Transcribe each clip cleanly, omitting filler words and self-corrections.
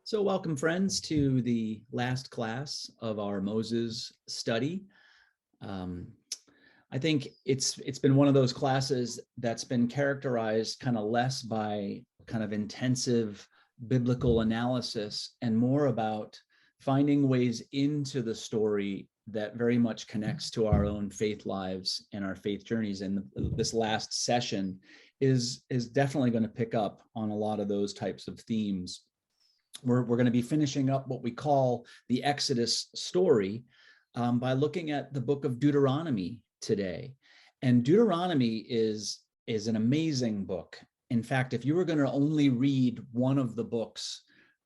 So welcome, friends, to the last class of our Moses study. Um, I think it's been one of those classes that's been characterized kind of less by kind of intensive biblical analysis and more about finding ways into the story that very much connects to our own faith lives and our faith journeys. And this last session is definitely going to pick up on a lot of those types of themes. We're going to be finishing up what we call the Exodus story by looking at the book of Deuteronomy today. And Deuteronomy is an amazing book. In fact, if you were going to only read one of the books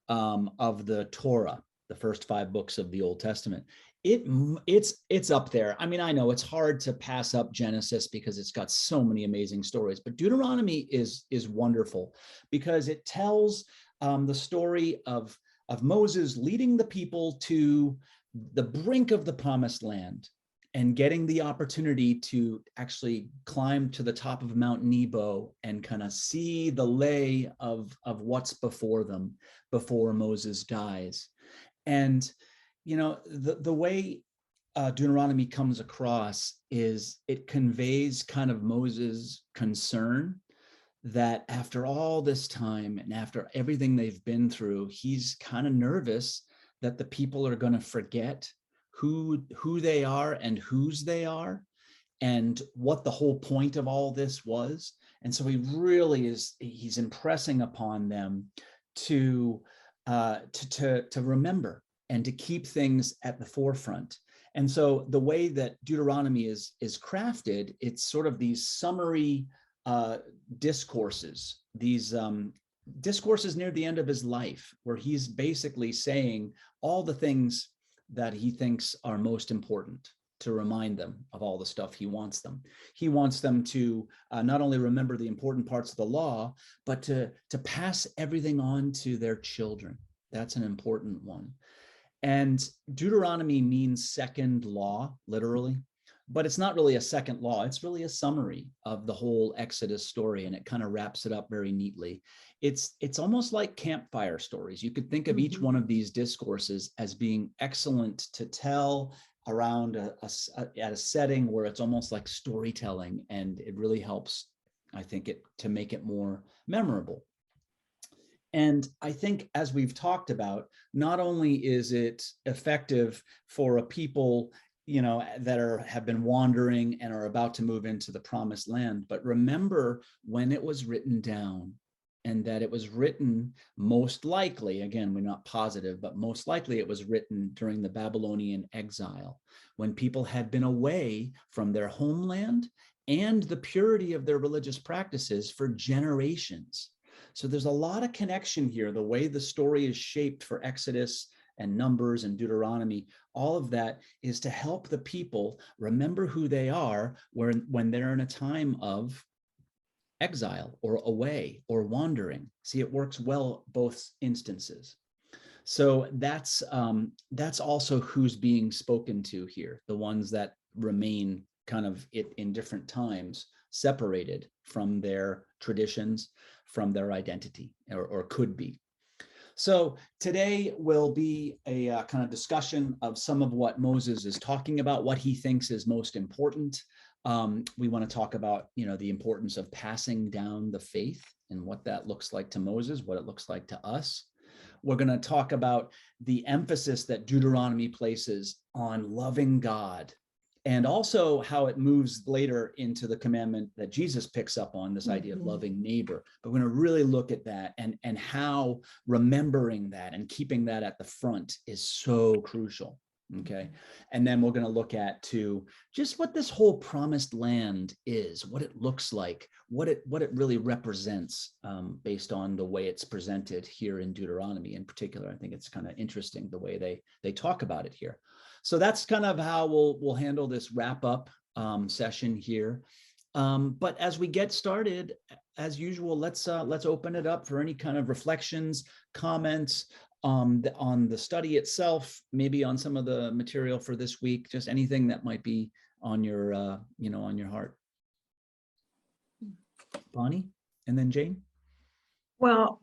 of the Torah, the first 5 books of the Old Testament, it's up there. I mean, I know it's hard to pass up Genesis because it's got so many amazing stories, but Deuteronomy is wonderful because it tells the story of Moses leading the people to the brink of the promised land and getting the opportunity to actually climb to the top of Mount Nebo and kind of see the lay of what's before them before Moses dies. And, you know, the way Deuteronomy comes across is it conveys kind of Moses' concern that after all this time and after everything they've been through, he's kind of nervous that the people are going to forget who they are and whose they are and what the whole point of all this was. And so he really he's impressing upon them to remember and to keep things at the forefront. And so the way that Deuteronomy is crafted, it's sort of these summary discourses, these discourses near the end of his life, where he's basically saying all the things that he thinks are most important to remind them of all the stuff he wants them. He wants them to not only remember the important parts of the law, but to pass everything on to their children. That's an important one. And Deuteronomy means second law, literally. But it's not really a second law. It's really a summary of the whole Exodus story, and it kind of wraps it up very neatly. It's almost like campfire stories. You could think of each one of these discourses as being excellent to tell around at a setting where it's almost like storytelling, and it really helps, I think, to make it more memorable. And I think, as we've talked about, not only is it effective for a people that have been wandering and are about to move into the promised land, but remember when it was written down, and that it was written most likely, again, we're not positive, but most likely it was written during the Babylonian exile, when people had been away from their homeland and the purity of their religious practices for generations. So there's a lot of connection here, the way the story is shaped for Exodus and Numbers and Deuteronomy. All of that is to help the people remember who they are when they're in a time of exile or away or wandering. See, it works well both instances. So that's also who's being spoken to here, the ones that remain kind of in different times, separated from their traditions, from their identity, or could be. So today will be a kind of discussion of some of what Moses is talking about, what he thinks is most important. We want to talk about, the importance of passing down the faith and what that looks like to Moses, what it looks like to us. We're going to talk about the emphasis that Deuteronomy places on loving God, and also how it moves later into the commandment that Jesus picks up on, this idea of loving neighbor. But we're going to really look at that and how remembering that and keeping that at the front is so crucial. Okay. And then we're going to look at just what this whole promised land is, what it looks like, what it really represents, based on the way it's presented here in Deuteronomy in particular. I think it's kind of interesting the way they talk about it here. So that's kind of how we'll handle this wrap up session here. But as we get started, as usual, let's open it up for any kind of reflections, comments on the study itself, maybe on some of the material for this week, just anything that might be on your on your heart. Bonnie, and then Jane. Well,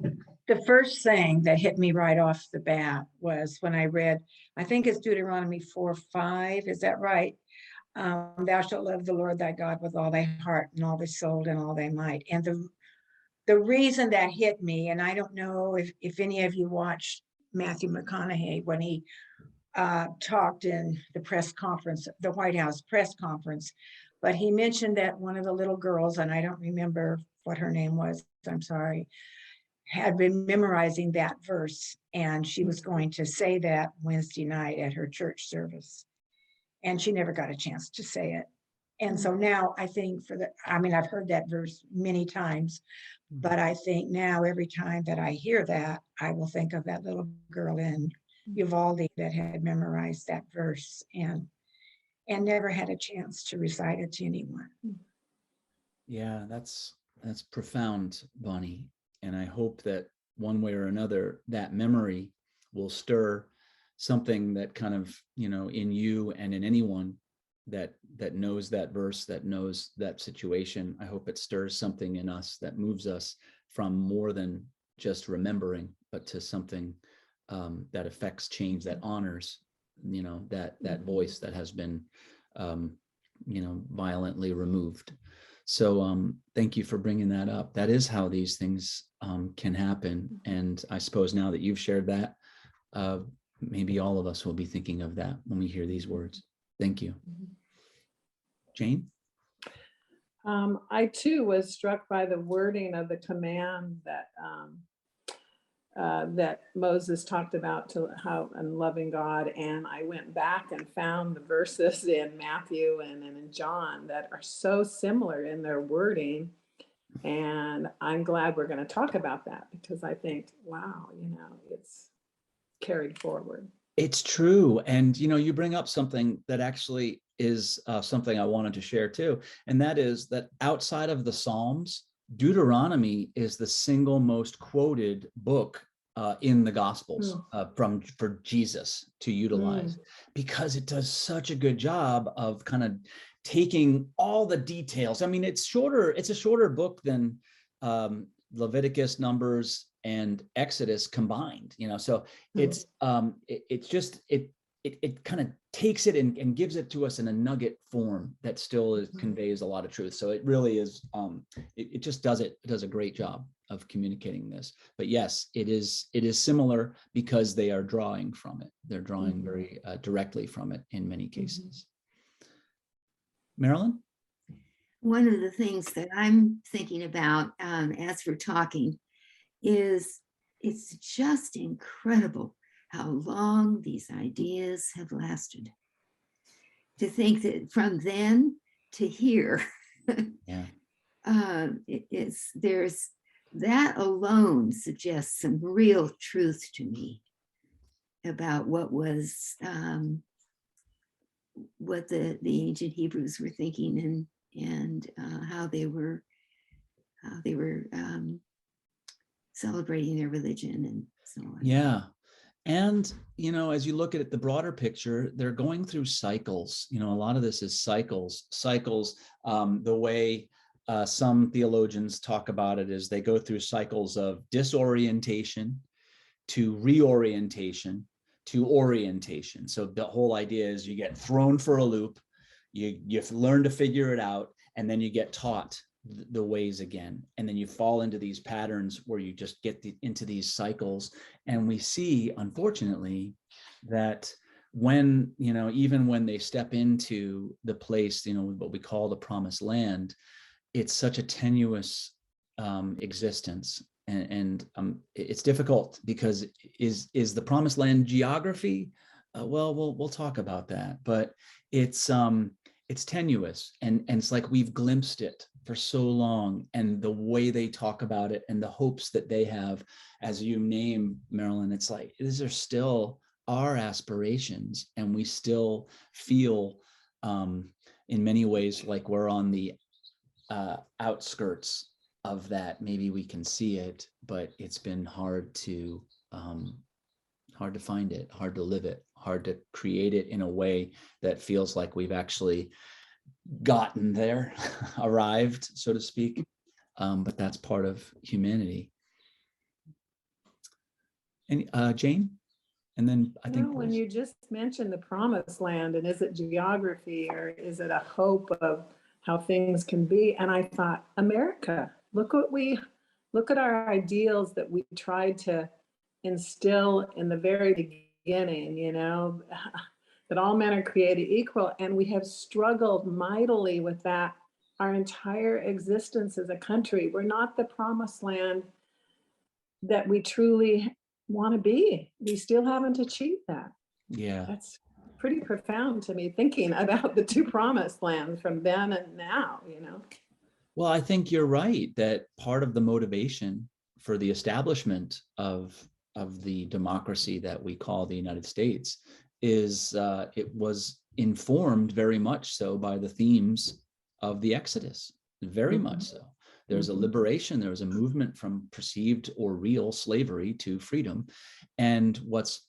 the first thing that hit me right off the bat was when I read, I think it's Deuteronomy 4:5. Is that right? Thou shalt love the Lord thy God with all thy heart and all thy soul and all thy might. And the reason that hit me, and I don't know if any of you watched Matthew McConaughey when he talked in the press conference, the White House press conference, but he mentioned that one of the little girls, and I don't remember what her name was, I'm sorry, had been memorizing that verse, and she was going to say that Wednesday night at her church service, and she never got a chance to say it. And so now I think I mean, I've heard that verse many times, but I think now every time that I hear that, I will think of that little girl in Uvalde that had memorized that verse and never had a chance to recite it to anyone. Yeah, that's profound, Bonnie. And I hope that one way or another, that memory will stir something that kind of, in you and in anyone that knows that verse, that knows that situation. I hope it stirs something in us that moves us from more than just remembering, but to something that affects change, that honors, that voice that has been, violently removed. So thank you for bringing that up. That is how these things can happen. And I suppose now that you've shared that, maybe all of us will be thinking of that when we hear these words. Thank you. Jane? I too was struck by the wording of the command that Moses talked about to how and loving God, and I went back and found the verses in Matthew and in John that are so similar in their wording, and I'm glad we're going to talk about that because I think, wow, it's carried forward. It's true. And, you bring up something that actually is something I wanted to share too. And that is that outside of the Psalms, Deuteronomy is the single most quoted book in the Gospels for Jesus to utilize, because it does such a good job of kind of taking all the details. I mean, it's a shorter book than Leviticus, Numbers, and Exodus combined, so it's it kind of takes it and gives it to us in a nugget form that still conveys a lot of truth. So it really is, it just does a great job of communicating this. But yes, it is similar because they are drawing from it. They're drawing very directly from it in many cases. Marilyn? One of the things that I'm thinking about as we're talking is it's just incredible how long these ideas have lasted. To think that from then to here, Yeah. There's that alone suggests some real truth to me about what was what the ancient Hebrews were thinking and how they were celebrating their religion and so on. Yeah. And, as you look at it, the broader picture, they're going through cycles. A lot of this is cycles, the way some theologians talk about it is they go through cycles of disorientation to reorientation to orientation. So the whole idea is you get thrown for a loop, you learn to figure it out, and then you get taught the ways again, and then you fall into these patterns where you just get into these cycles. And we see, unfortunately, that when even when they step into the place, what we call the promised land, it's such a tenuous existence, and it's difficult because is the promised land geography? Well, we'll talk about that, but it's tenuous, and it's like we've glimpsed it for so long, and the way they talk about it and the hopes that they have, as you name, Marilyn, it's like these are still our aspirations, and we still feel in many ways like we're on the outskirts of that. Maybe we can see it, but it's been hard to find it, hard to live it, hard to create it in a way that feels like we've actually gotten there, arrived, so to speak. But that's part of humanity. And Jane, and then I think When Bruce. you just mentioned the promised land, and is it geography or is it a hope of how things can be? And I thought, America, look at our ideals that we tried to instill in the very beginning, that all men are created equal. And we have struggled mightily with that our entire existence as a country. We're not the promised land that we truly want to be. We still haven't achieved that. Yeah. That's pretty profound to me, thinking about the two promised lands from then and now. Well, I think you're right that part of the motivation for the establishment of the democracy that we call the United States is it was informed very much so by the themes of the Exodus, very much so. There's a liberation, there was a movement from perceived or real slavery to freedom. And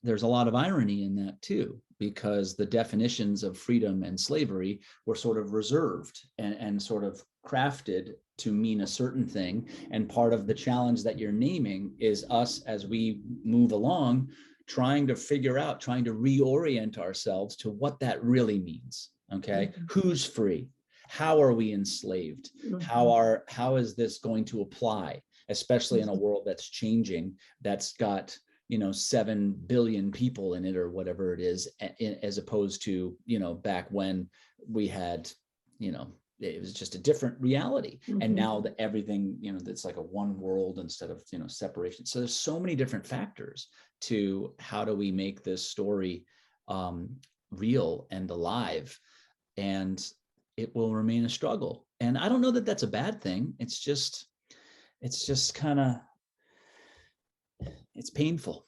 there's a lot of irony in that too, because the definitions of freedom and slavery were sort of reserved and sort of crafted to mean a certain thing. And part of the challenge that you're naming is us as we move along, trying to reorient ourselves to what that really means. Okay. Who's free? How are we enslaved? How is this going to apply, especially in a world that's changing, that's got 7 billion people in it or whatever it is, as opposed to back when we had it was just a different reality. And now that everything that's like a one world instead of separation. So there's so many different factors to how do we make this story real and alive, and it will remain a struggle. And I don't know that that's a bad thing. It's just kind of, it's painful.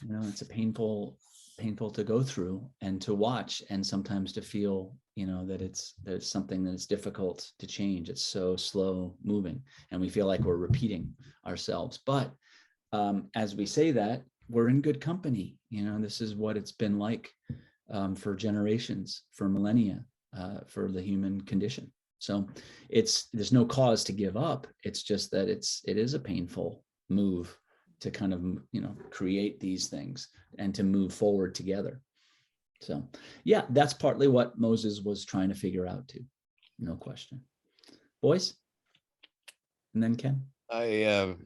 It's a painful to go through and to watch, and sometimes to feel, that it's something that is difficult to change. It's so slow moving, and we feel like we're repeating ourselves. But as we say that, we're in good company. This is what it's been like for generations, for millennia. For the human condition. So there's no cause to give up. It's just that it is a painful move to kind of, create these things and to move forward together. So yeah, that's partly what Moses was trying to figure out too. No question. Boyce? And then Ken? I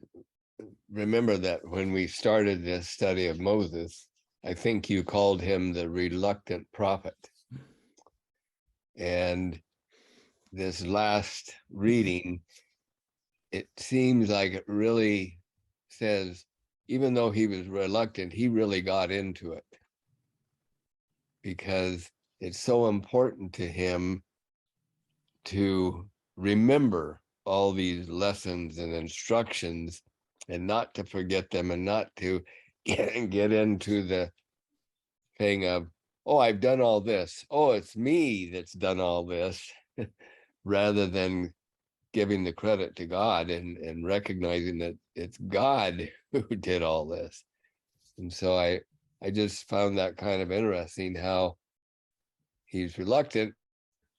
remember that when we started this study of Moses, I think you called him the reluctant prophet. And this last reading, it seems like it really says, even though he was reluctant, he really got into it, because it's so important to him to remember all these lessons and instructions and not to forget them, and not to get into the thing of, oh, I've done all this. Oh, it's me that's done all this, rather than giving the credit to God and recognizing that it's God who did all this. And so I just found that kind of interesting, how he's reluctant,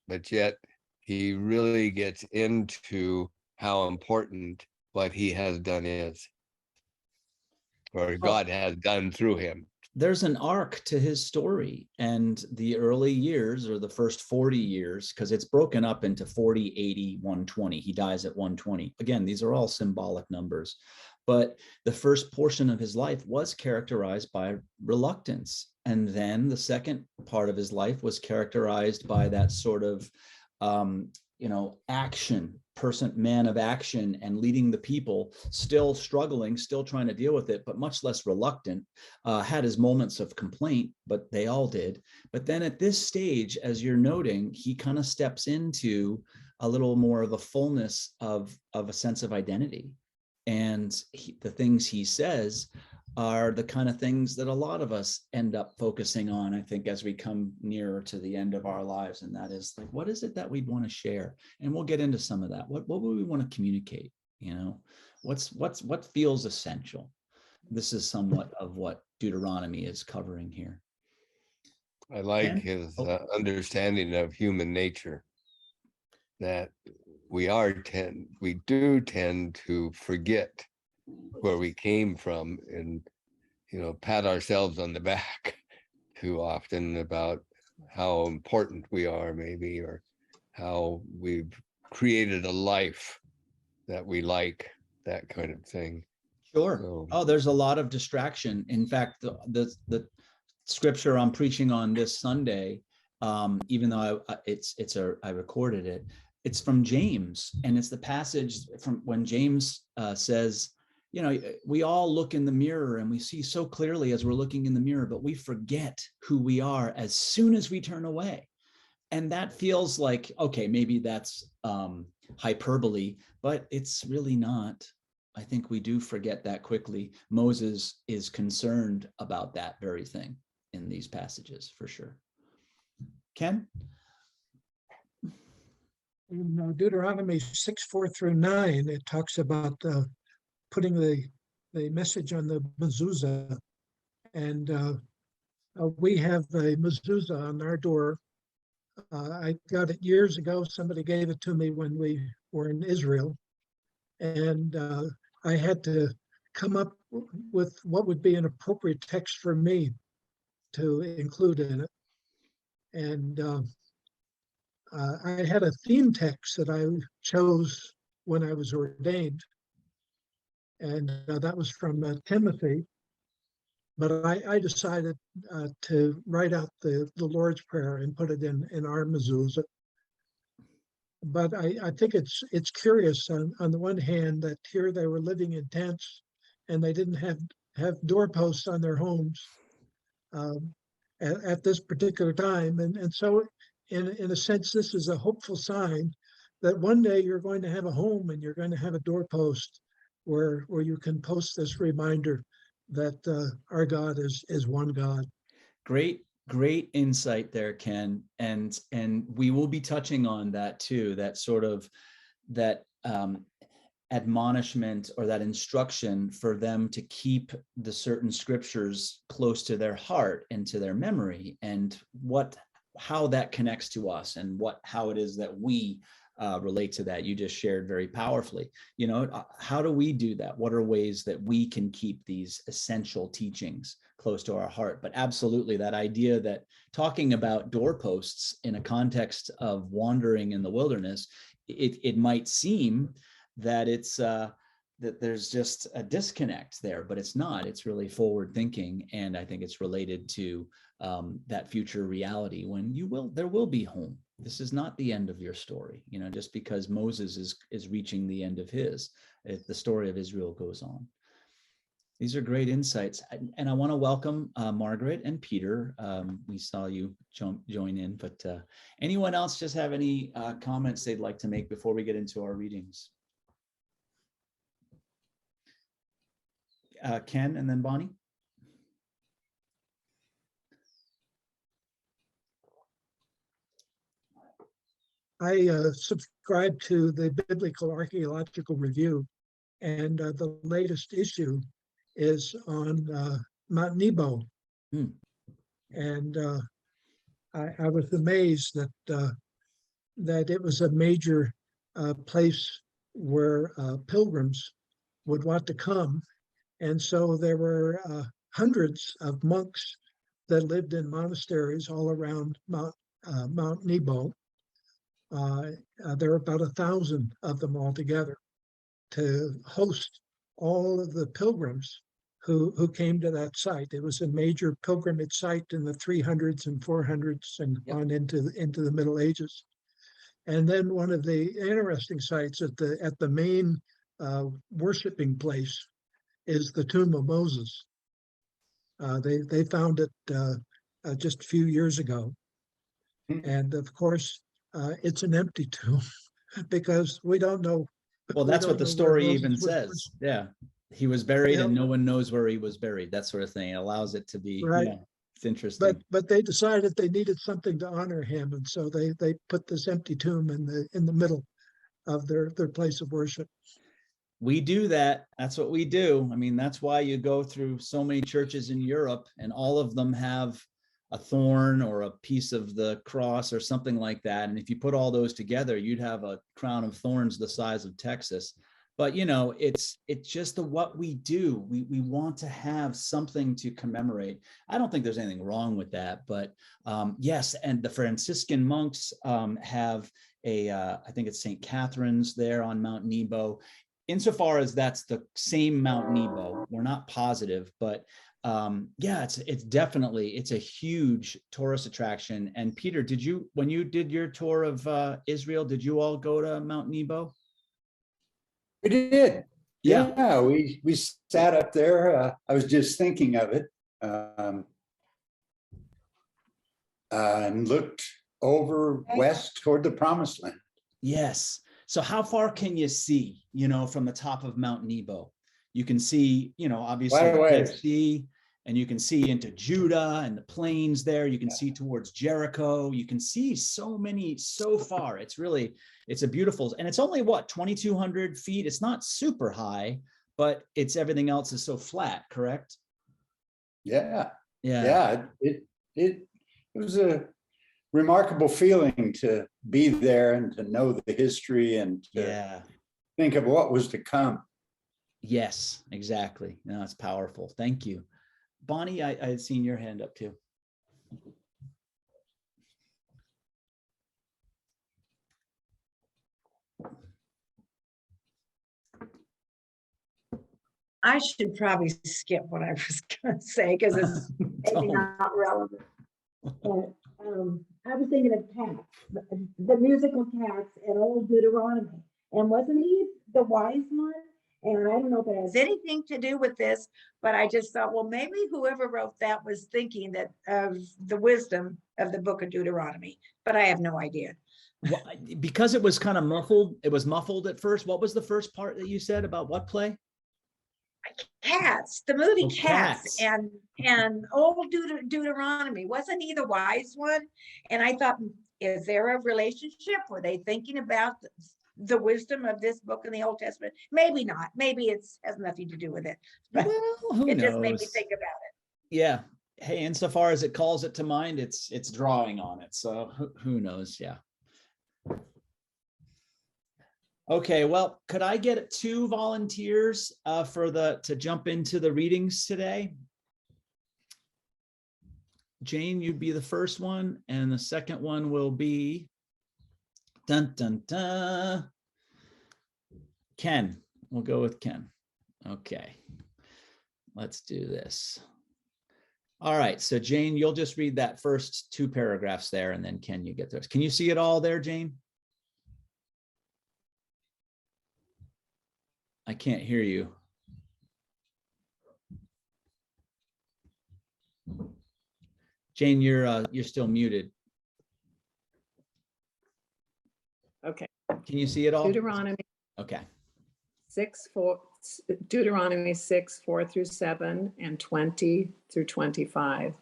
but yet he really gets into how important what he has done is, or God has done through him. There's an arc to his story, and the early years, or the first 40 years, because it's broken up into 40, 80, 120. He dies at 120. Again, these are all symbolic numbers, but the first portion of his life was characterized by reluctance. And then the second part of his life was characterized by that sort of, man of action, and leading the people, still struggling, still trying to deal with it, but much less reluctant, had his moments of complaint, but they all did. But then at this stage, as you're noting, he kind of steps into a little more of a fullness of a sense of identity. And the things he says are the kind of things that a lot of us end up focusing on, I think, as we come nearer to the end of our lives. And that is like, what is it that we'd want to share? And we'll get into some of that. What would we want to communicate? What feels essential? This is somewhat of what Deuteronomy is covering here. I like his understanding of human nature, that we do tend to forget where we came from, and pat ourselves on the back too often about how important we are, maybe, or how we've created a life that we like, that kind of thing. Sure. So, Oh, there's a lot of distraction. In fact, the scripture I'm preaching on this Sunday, even though I recorded it, it's from James, and it's the passage from when James says, we all look in the mirror and we see so clearly as we're looking in the mirror, but we forget who we are as soon as we turn away. And that feels like, okay, maybe that's hyperbole, but it's really not. I think we do forget that quickly. Moses is concerned about that very thing in these passages, for sure. Ken? In Deuteronomy 6:4-9, it talks about putting the message on the mezuzah. And we have a mezuzah on our door. I got it years ago. Somebody gave it to me when we were in Israel. And I had to come up with what would be an appropriate text for me to include in it. And I had a theme text that I chose when I was ordained. And that was from Timothy. But I decided to write out the Lord's Prayer and put it in our mezuzah. But I think it's curious on the one hand that here they were living in tents and they didn't have doorposts on their homes at this particular time. And so in a sense, this is a hopeful sign that one day you're going to have a home and you're going to have a doorpost where you can post this reminder that our God is one God. Great insight there, Ken. And we will be touching on that too, that sort of that admonishment or that instruction for them to keep the certain scriptures close to their heart and to their memory, and how that connects to us and how it is that we relate to that. You just shared very powerfully. How do we do that? What are ways that we can keep these essential teachings close to our heart? But absolutely, that idea that talking about doorposts in a context of wandering in the wilderness, it might seem that it's that there's just a disconnect there, but it's not. It's really forward thinking, and I think it's related to that future reality when there will be home. This is not the end of your story, just because Moses is reaching the end of his. The story of Israel goes on. These are great insights, and I want to welcome Margaret and Peter. We saw you join in, but anyone else just have any comments they'd like to make before we get into our readings? Ken and then Bonnie. I subscribe to the Biblical Archaeological Review, and the latest issue is on Mount Nebo. And I was amazed that it was a major place where pilgrims would want to come. And so there were hundreds of monks that lived in monasteries all around Mount Nebo. There were about 1,000 of them altogether to host all of the pilgrims who came to that site. It was a major pilgrimage site in the 300s and 400s and on into the Middle Ages. And then one of the interesting sites at the main worshiping place is the tomb of Moses. They found it just a few years ago, and of course it's an empty tomb because we don't know. Well, that's what the story even says. Yeah, he was buried and no one knows where he was buried. That sort of thing. It allows it to be right. Yeah, it's interesting. But they decided they needed something to honor him, and so they put this empty tomb in the middle of their place of worship. We do that. That's what we do. I mean, that's why you go through so many churches in Europe and all of them have a thorn or a piece of the cross or something like that. And if you put all those together, you'd have a crown of thorns the size of Texas. But it's just what we do. We want to have something to commemorate. I don't think there's anything wrong with that, but yes, and the Franciscan monks have I think it's St. Catherine's there on Mount Nebo. Insofar as that's the same Mount Nebo, we're not positive, but yeah, it's definitely, it's a huge tourist attraction. And Peter, when you did your tour of Israel, did you all go to Mount Nebo? We did. Yeah. Yeah, we sat up there. I was just thinking of it. And looked over west toward the promised land. Yes. So how far can you see, from the top of Mount Nebo? You can see, obviously Quite a the Dead ways. Sea, and you can see into Judah and the plains there. You can see towards Jericho. You can see so far. It's a beautiful, and it's only 2,200 feet. It's not super high, but everything else is so flat, correct? Yeah. Yeah. Yeah. It was a remarkable feeling to be there and to know the history and to think of what was to come. Yes, exactly. No, it's powerful. Thank you. Bonnie, I had seen your hand up too. I should probably skip what I was going to say because it's maybe not relevant. But I was thinking of Cats, the musical Cats and Old Deuteronomy. And wasn't he the wise one? And I don't know if it has anything to do with this, but I just thought, well, maybe whoever wrote that was thinking that of the wisdom of the book of Deuteronomy, but I have no idea. Well, because it was kind of muffled. It was muffled at first. What was the first part that you said about what play? Cats, the movie Oh, Cats, Cats. and old Deuteronomy. Wasn't he the wise one? And I thought, is there a relationship? Were they thinking about the wisdom of this book in the Old Testament? Maybe not. Maybe it has nothing to do with it. But Well, who it knows? just made me think about it. Yeah. Hey, insofar as it calls it to mind, it's drawing on it. So who knows? Yeah. Okay, well, could I get 2 volunteers to jump into the readings today? Jane, you'd be the first one, and the second one will be dun dun dun. Ken. We'll go with Ken. Okay. Let's do this. All right, so Jane, you'll just read that first 2 paragraphs there, and then Ken, you get those. Can you see it all there, Jane? I can't hear you. Jane, you're still muted. Okay. Can you see it all? Deuteronomy Okay. 6:4-7 and 20-25.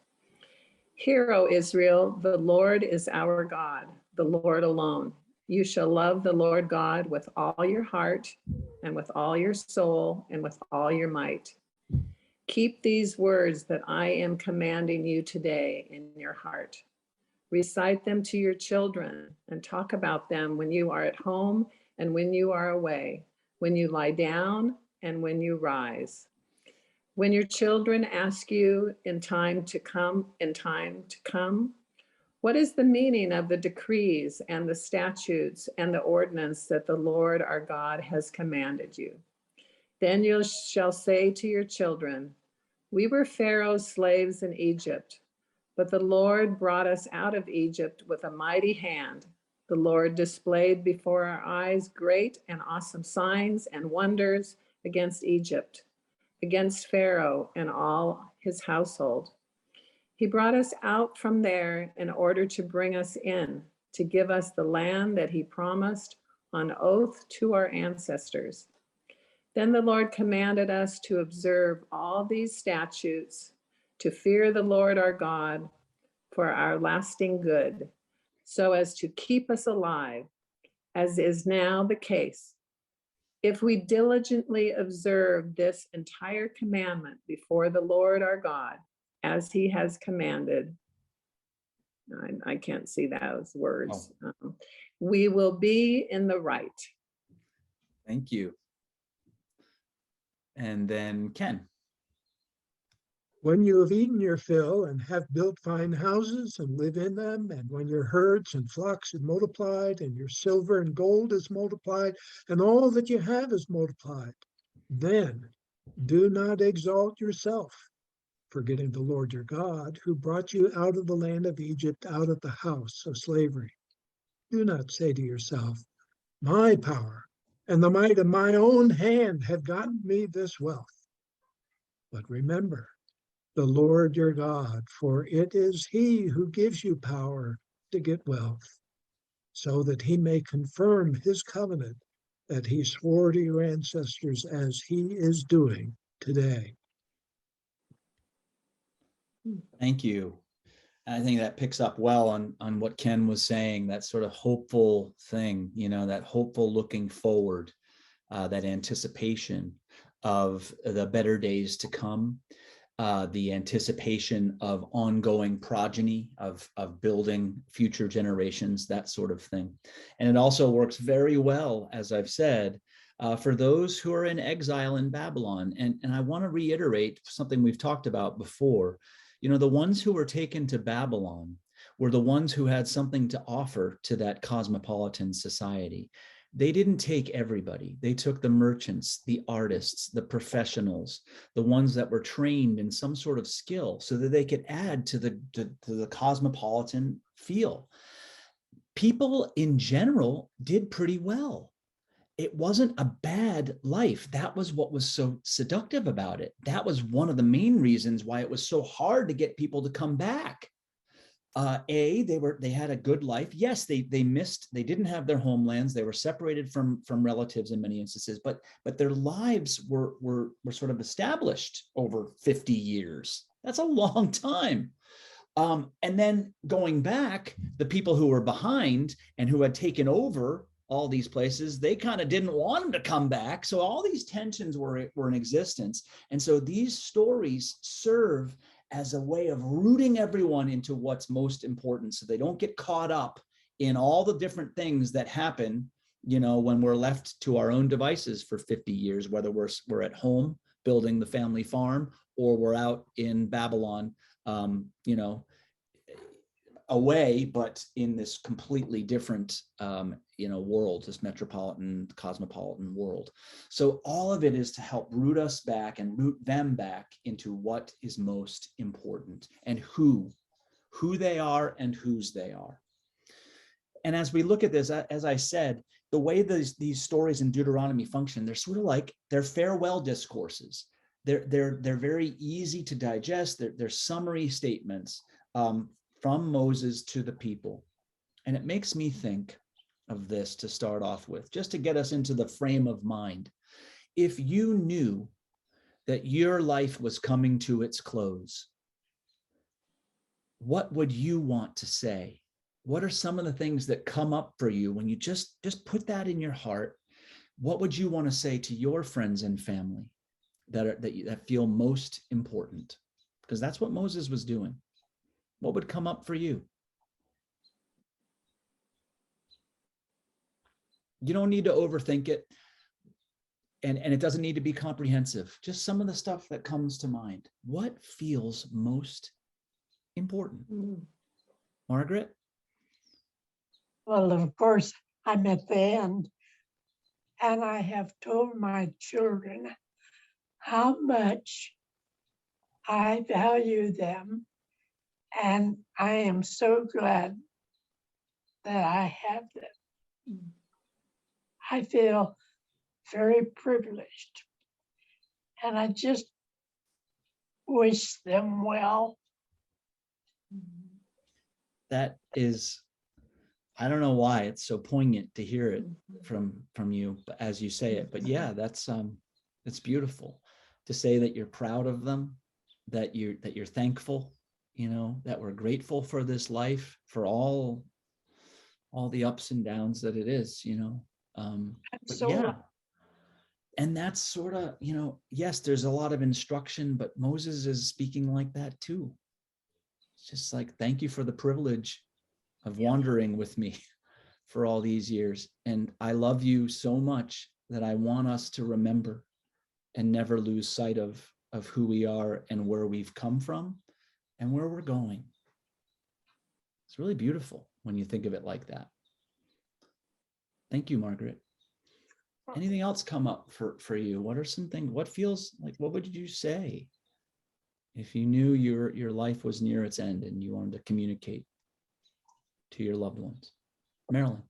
Hear, O Israel, the Lord is our God, the Lord alone. You shall love the Lord God with all your heart and with all your soul and with all your might. Keep these words that I am commanding you today in your heart. Recite them to your children and talk about them when you are at home and when you are away, when you lie down and when you rise. When your children ask you in time to come, what is the meaning of the decrees and the statutes and the ordinance that the Lord our God has commanded you? Then you shall say to your children, we were Pharaoh's slaves in Egypt, but the Lord brought us out of Egypt with a mighty hand. The Lord displayed before our eyes great and awesome signs and wonders against Egypt, against Pharaoh and all his household. He brought us out from there in order to bring us in, to give us the land that he promised on oath to our ancestors. Then the Lord commanded us to observe all these statutes, to fear the Lord our God for our lasting good, so as to keep us alive, as is now the case. If we diligently observe this entire commandment before the Lord our God, as he has commanded, I can't see those words. We will be in the right. Thank you. And then Ken. When you have eaten your fill and have built fine houses and live in them, and when your herds and flocks have multiplied, and your silver and gold is multiplied, and all that you have is multiplied, then do not exalt yourself, forgetting the Lord your God, who brought you out of the land of Egypt, out of the house of slavery. Do not say to yourself, my power and the might of my own hand have gotten me this wealth. But remember the Lord your God, for it is he who gives you power to get wealth, so that he may confirm his covenant that he swore to your ancestors, as he is doing today. Thank you. I think that picks up well on what Ken was saying, that sort of hopeful thing, that hopeful looking forward, that anticipation of the better days to come, the anticipation of ongoing progeny, of building future generations, that sort of thing. And it also works very well, as I've said, for those who are in exile in Babylon. And I want to reiterate something we've talked about before. The ones who were taken to Babylon were the ones who had something to offer to that cosmopolitan society. They didn't take everybody. They took the merchants, the artists, the professionals, the ones that were trained in some sort of skill, so that they could add to the cosmopolitan feel. People in general did pretty well. It wasn't a bad life. That was what was so seductive about it. That was one of the main reasons why it was so hard to get people to come back. They had a good life. Yes, they didn't have their homelands. They were separated from relatives in many instances, but their lives were sort of established over 50 years. That's a long time. And then going back, the people who were behind and who had taken over all these places, they kind of didn't want them to come back. So all these tensions were in existence. And so these stories serve as a way of rooting everyone into what's most important, so they don't get caught up in all the different things that happen, when we're left to our own devices for 50 years, whether we're at home building the family farm, or we're out in Babylon, away, but in this completely different, world, this metropolitan, cosmopolitan world. So all of it is to help root us back and root them back into what is most important, and who they are and whose they are. And as we look at this, as I said, the way these stories in Deuteronomy function, they're sort of like, they're farewell discourses. They're very easy to digest. They're summary statements from Moses to the people. And it makes me think of this to start off with, just to get us into the frame of mind. If you knew that your life was coming to its close, what would you want to say? What are some of the things that come up for you when you just put that in your heart? What would you want to say to your friends and family that feel most important? Because that's what Moses was doing. What would come up for you? You don't need to overthink it, and it doesn't need to be comprehensive. Just some of the stuff that comes to mind. What feels most important? Margaret? Well, of course, I'm at the end, and I have told my children how much I value them, and I am so glad that I have them. I feel very privileged, and I just wish them well. That is, I don't know why it's so poignant to hear it from you as you say it, but yeah, that's it's beautiful to say that you're proud of them, that you're thankful, that we're grateful for this life, for all the ups and downs that it is, but So yeah. And that's sort of, yes, there's a lot of instruction, but Moses is speaking like that too. It's just like, thank you for the privilege of wandering with me for all these years. And I love you so much that I want us to remember and never lose sight of who we are and where we've come from and where we're going. It's really beautiful when you think of it like that. Thank you, Margaret. Anything else come up for you? What are some things, what feels like, what would you say if you knew your life was near its end and you wanted to communicate to your loved ones? Marilyn.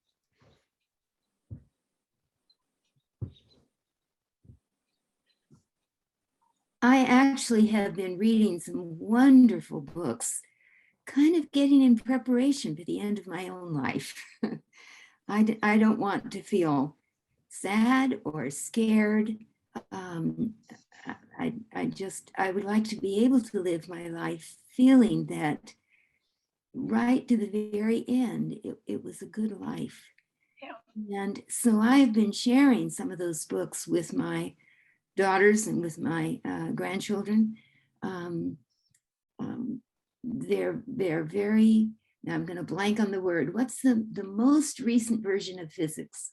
I actually have been reading some wonderful books, kind of getting in preparation for the end of my own life. I don't want to feel sad or scared. I would like to be able to live my life feeling that right to the very end, it was a good life. Yeah. And so I've been sharing some of those books with my daughters and with my grandchildren. They're very, now I'm going to blank on the word. What's the most recent version of physics?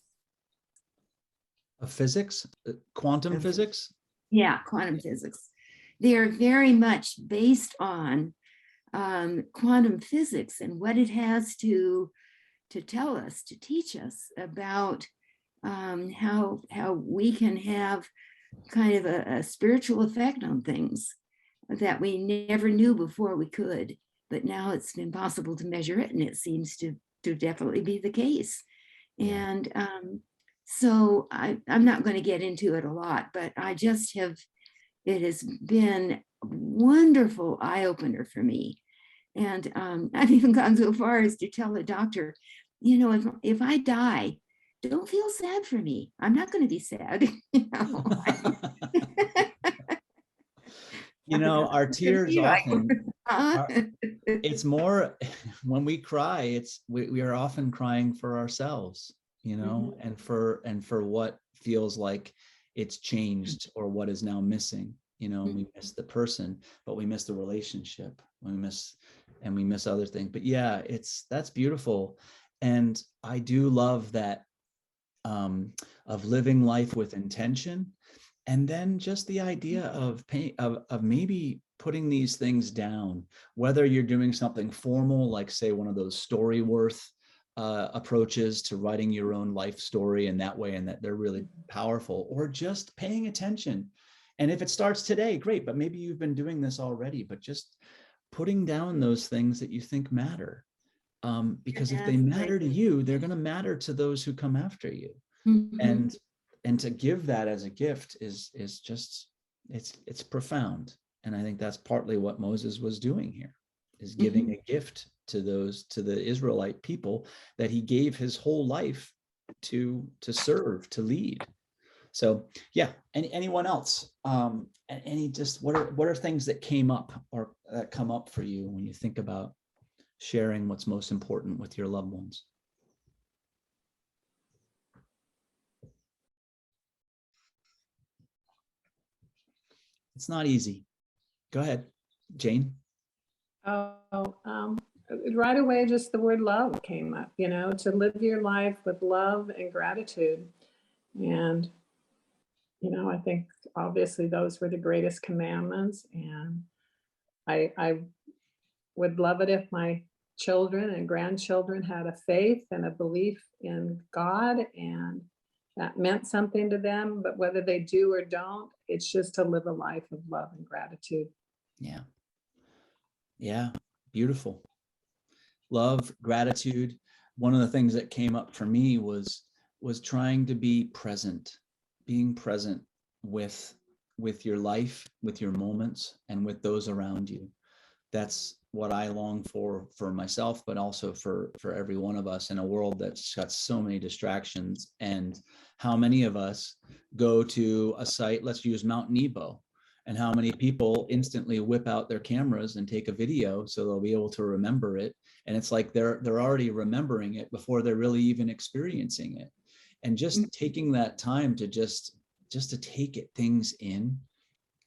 Of physics? Quantum physics? Yeah, quantum physics. They are very much based on quantum physics and what it has to tell us, to teach us about how we can have kind of a spiritual effect on things that we never knew before we could, but now it's been possible to measure it, and it seems to definitely be the case. And so I'm not going to get into it a lot, but I just have, it has been a wonderful eye-opener for me. And I've even gone so far as to tell the doctor, you know, if I die, don't feel sad for me. I'm not going to be sad. You know, you know, our tears often, it's more when we cry, we are often crying for ourselves, you know, and for what feels like it's changed or what is now missing. You know, we miss the person, but we miss the relationship. We miss other things. But yeah, that's beautiful. And I do love that of living life with intention. And then just the idea of maybe putting these things down, whether you're doing something formal, like say one of those Storyworth approaches to writing your own life story in that way, and that they're really powerful, or just paying attention. And if it starts today, great, but maybe you've been doing this already, but just putting down those things that you think matter. Because if they matter to you, they're going to matter to those who come after you. And to give that as a gift is just, it's profound. And I think that's partly what Moses was doing here, is giving a gift to the Israelite people that he gave his whole life to serve, to lead. So yeah, anyone else? What are things that came up or that come up for you when you think about sharing what's most important with your loved ones? It's not easy. Go ahead, Jane. Right away, just the word love came up, you know, to live your life with love and gratitude. And, you know, I think obviously those were the greatest commandments. And I would love it if my children and grandchildren had a faith and a belief in God, and that meant something to them. But whether they do or don't, it's just to live a life of love and gratitude. Yeah. Yeah. Beautiful. Love, gratitude. One of the things that came up for me was trying to be present, being present with your life, with your moments, and with those around you. That's what I long for myself, but also for every one of us in a world that's got so many distractions. And how many of us go to a site, let's use Mount Nebo, and how many people instantly whip out their cameras and take a video so they'll be able to remember it. And it's like they're already remembering it before they're really even experiencing it. And just taking that time to just to take things in,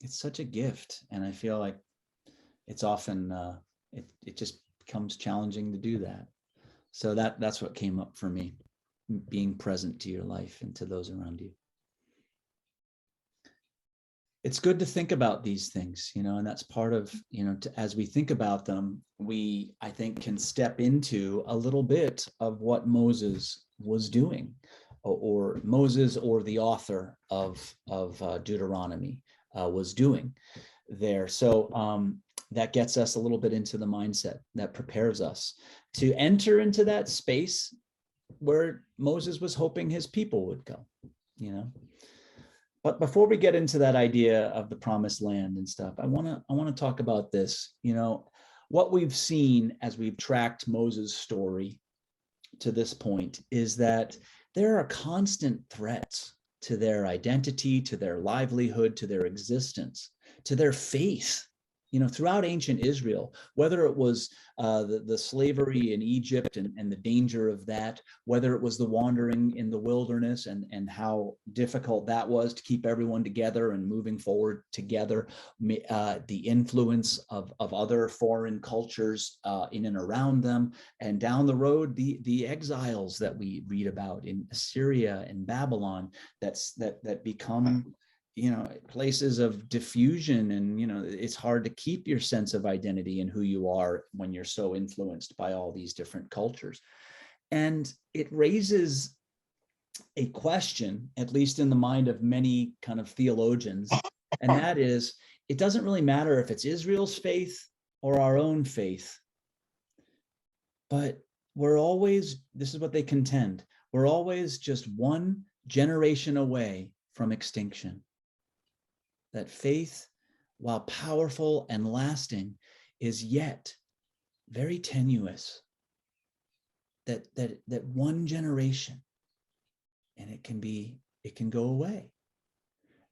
it's such a gift. And I feel like it's often it just becomes challenging to do that. So that's what came up for me, being present to your life and to those around you. it's good to think about these things, and that's part of, as we think about them, we, I think, can step into a little bit of what Moses was doing, or Moses, or the author of Deuteronomy was doing there. So that gets us a little bit into the mindset that prepares us to enter into that space where Moses was hoping his people would go, But before we get into that idea of the promised land and stuff, I want to talk about this. What we've seen as we've tracked Moses' story to this point is that there are constant threats to their identity, to their livelihood, to their existence, to their faith. Throughout ancient Israel, whether it was the slavery in Egypt and the danger of that, whether it was the wandering in the wilderness and how difficult that was to keep everyone together and moving forward together, the influence of other foreign cultures in and around them, and down the road, the exiles that we read about in Assyria and Babylon that become places of diffusion, and it's hard to keep your sense of identity and who you are when you're so influenced by all these different cultures. And it raises a question, at least in the mind of many kind of theologians, and that is, it doesn't really matter if it's Israel's faith or our own faith, but we're always, this is what they contend, we're always just one generation away from extinction. That faith, while powerful and lasting, is yet very tenuous. That one generation, and it can go away.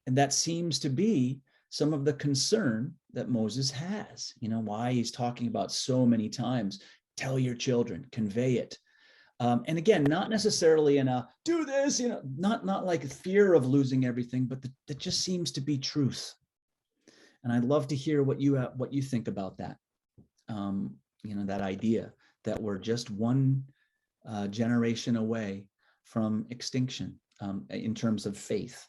And that seems to be some of the concern that Moses has. Why he's talking about so many times, tell your children, convey it. And again, not necessarily in a do this, not like fear of losing everything, but that just seems to be truth. And I'd love to hear what you think about that. That idea that we're just one generation away from extinction in terms of faith.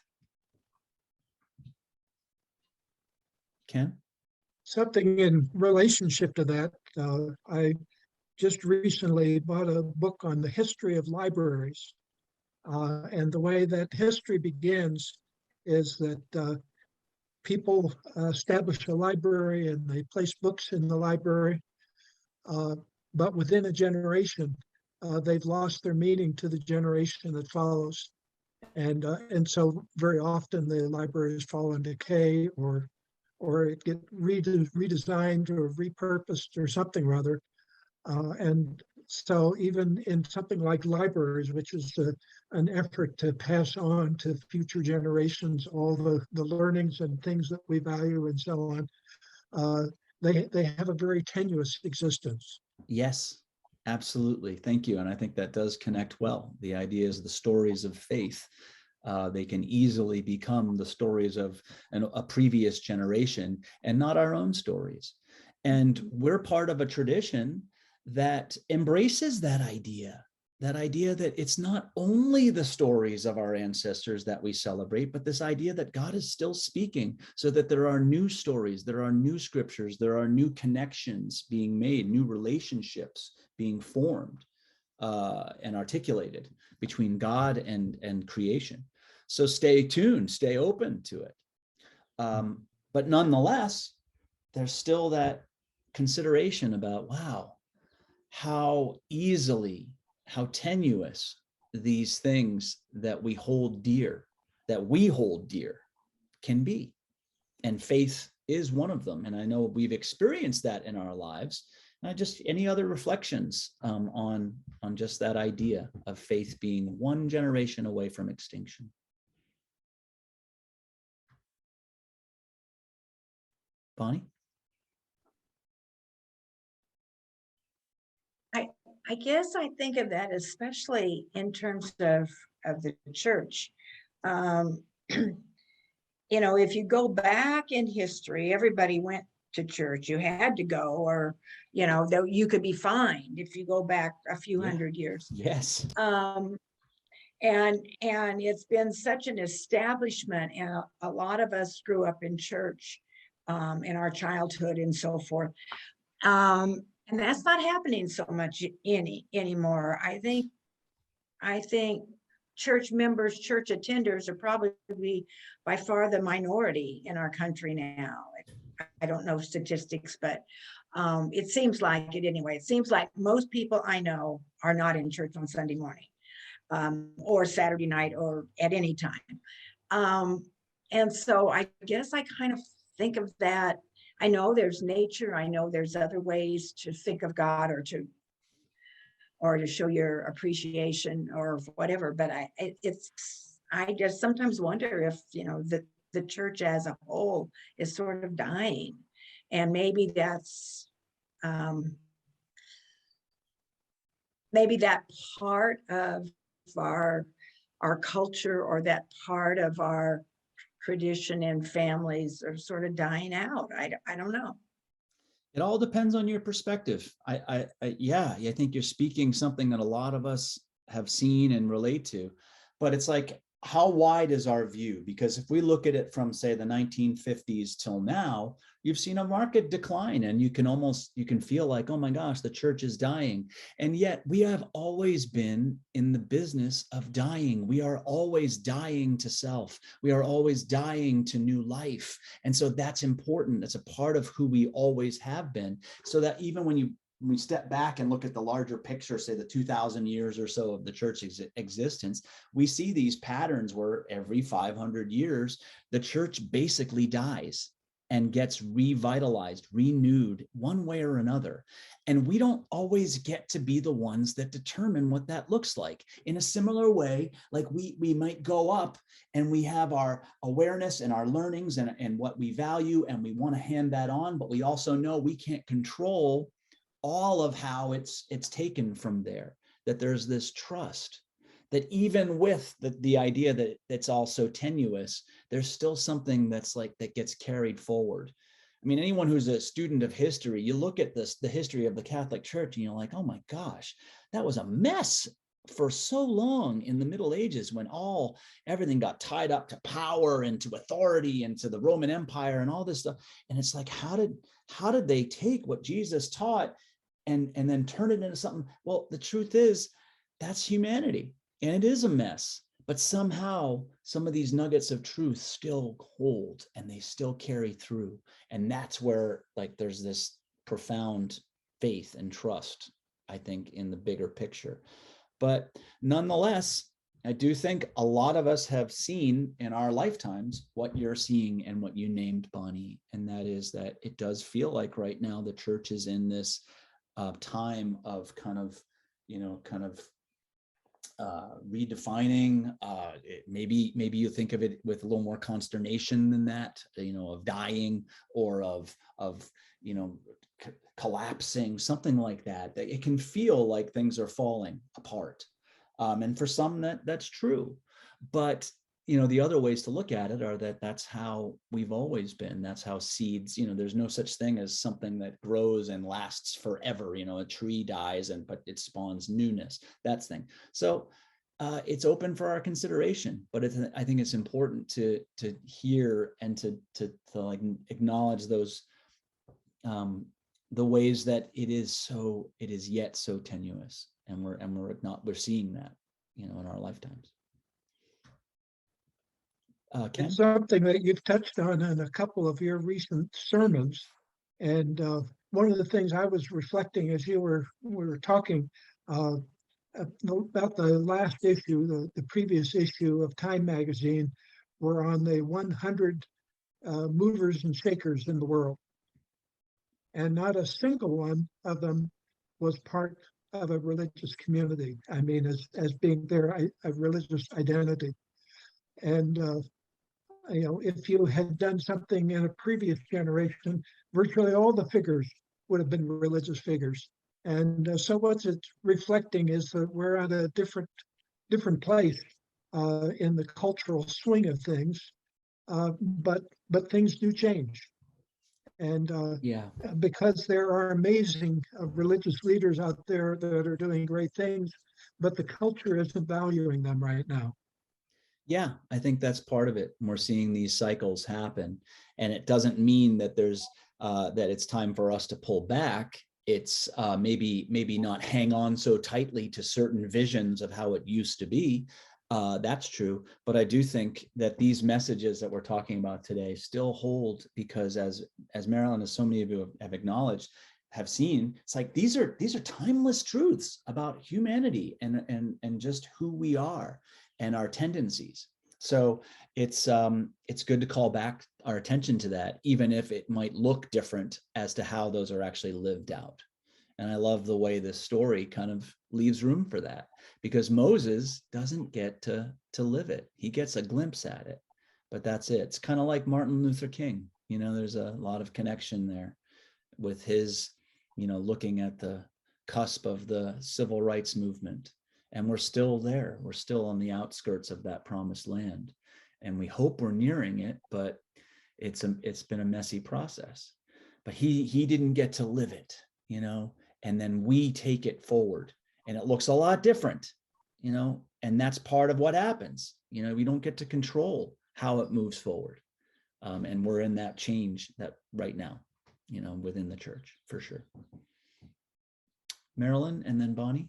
Ken? Something in relationship to that, I just recently bought a book on the history of libraries. And the way that history begins is that people establish a library and they place books in the library. But within a generation, they've lost their meaning to the generation that follows. And so very often the libraries fall in decay, or it get redesigned or repurposed or something rather. And so even in something like libraries, which is an effort to pass on to future generations all the learnings and things that we value and so on, they have a very tenuous existence. Yes, absolutely. Thank you. And I think that does connect well. The idea is the stories of faith. They can easily become the stories of a previous generation and not our own stories. And we're part of a tradition that embraces that idea that it's not only the stories of our ancestors that we celebrate, but this idea that God is still speaking, so that there are new stories, there are new scriptures, there are new connections being made, new relationships being formed and articulated between God and creation. So stay tuned, stay open to it. But nonetheless, there's still that consideration about, wow, how easily, how tenuous these things that we hold dear can be. And faith is one of them. And I know we've experienced that in our lives. Just any other reflections on just that idea of faith being one generation away from extinction? Bonnie? I guess I think of that especially in terms of the church. If you go back in history, everybody went to church. You had to go, or though you could be fined if you go back a few hundred years. Yes. And it's been such an establishment, and a lot of us grew up in church in our childhood and so forth. And that's not happening so much anymore. I think church members, church attenders are probably by far the minority in our country now. I don't know statistics, but it seems like it anyway. It seems like most people I know are not in church on Sunday morning or Saturday night or at any time. And so I guess I kind of think of that. I know there's nature. I know there's other ways to think of God or to show your appreciation or whatever. But I just sometimes wonder if, the church as a whole is sort of dying. And maybe that's, maybe that part of our culture, or that part of our tradition and families are sort of dying out. I don't know. It all depends on your perspective. Yeah, I think you're speaking something that a lot of us have seen and relate to, but it's like, how wide is our view? Because if we look at it from, say, the 1950s till now, you've seen a market decline, and you can feel like, oh my gosh, the church is dying. And yet we have always been in the business of dying. We are always dying to self. We are always dying to new life. And so that's important. It's a part of who we always have been. So that even when we step back and look at the larger picture, say the 2000 years or so of the church existence, we see these patterns where every 500 years, the church basically dies and gets revitalized, renewed one way or another. And we don't always get to be the ones that determine what that looks like. In a similar way, like we might go up and we have our awareness and our learnings and what we value, and we want to hand that on, but we also know we can't control all of how it's taken from there, that there's this trust that even with the idea that it's all so tenuous, there's still something that's like that gets carried forward. I mean, anyone who's a student of history, you look at the history of the Catholic Church, and you're like, oh my gosh, that was a mess for so long in the Middle Ages, when everything got tied up to power and to authority and to the Roman Empire and all this stuff. And it's like, how did they take what Jesus taught and then turn it into something? Well, the truth is, that's humanity, and it is a mess, but somehow some of these nuggets of truth still hold, and they still carry through. And that's where, like, there's this profound faith and trust, I think, in the bigger picture. But nonetheless, I do think a lot of us have seen in our lifetimes what you're seeing and what you named, Bonnie, and that is that it does feel like right now the church is in this time of kind of redefining. Maybe you think of it with a little more consternation than that, of dying or of collapsing, something like that. It can feel like things are falling apart, and for some that's true. But the other ways to look at it are that that's how we've always been. That's how seeds, there's no such thing as something that grows and lasts forever. A tree dies but it spawns newness, that's thing. So it's open for our consideration, but I think it's important to hear and to like acknowledge those, the ways that it is yet so tenuous, and we're seeing that, in our lifetimes. Ken? It's something that you've touched on in a couple of your recent sermons. And one of the things I was reflecting as we were talking about the last issue, the previous issue of Time magazine, were on the 100 movers and shakers in the world. And not a single one of them was part of a religious community. I mean, as being a religious identity. And if you had done something in a previous generation, virtually all the figures would have been religious figures. And so what's it's reflecting is that we're at a different place in the cultural swing of things, but things do change. And Yeah. because there are amazing religious leaders out there that are doing great things, but the culture isn't valuing them right now. Yeah, I think that's part of it. We're seeing these cycles happen, and it doesn't mean that there's that it's time for us to pull back. It's maybe not hang on so tightly to certain visions of how it used to be. That's true, but I do think that these messages that we're talking about today still hold, because as Marilyn, as so many of you have acknowledged, have seen, it's like these are timeless truths about humanity and just who we are and our tendencies. So it's good to call back our attention to that, even if it might look different as to how those are actually lived out. And I love the way this story kind of leaves room for that, because Moses doesn't get to live it. He gets a glimpse at it, but that's it. It's kind of like Martin Luther King. You know, there's a lot of connection there with his, looking at the cusp of the civil rights movement. And we're still there. We're still on the outskirts of that promised land. And we hope we're nearing it, but it's been a messy process. But he didn't get to live it, and then we take it forward. And it looks a lot different, and that's part of what happens. We don't get to control how it moves forward. And we're in that change that right now, within the church, for sure. Marilyn, and then Bonnie.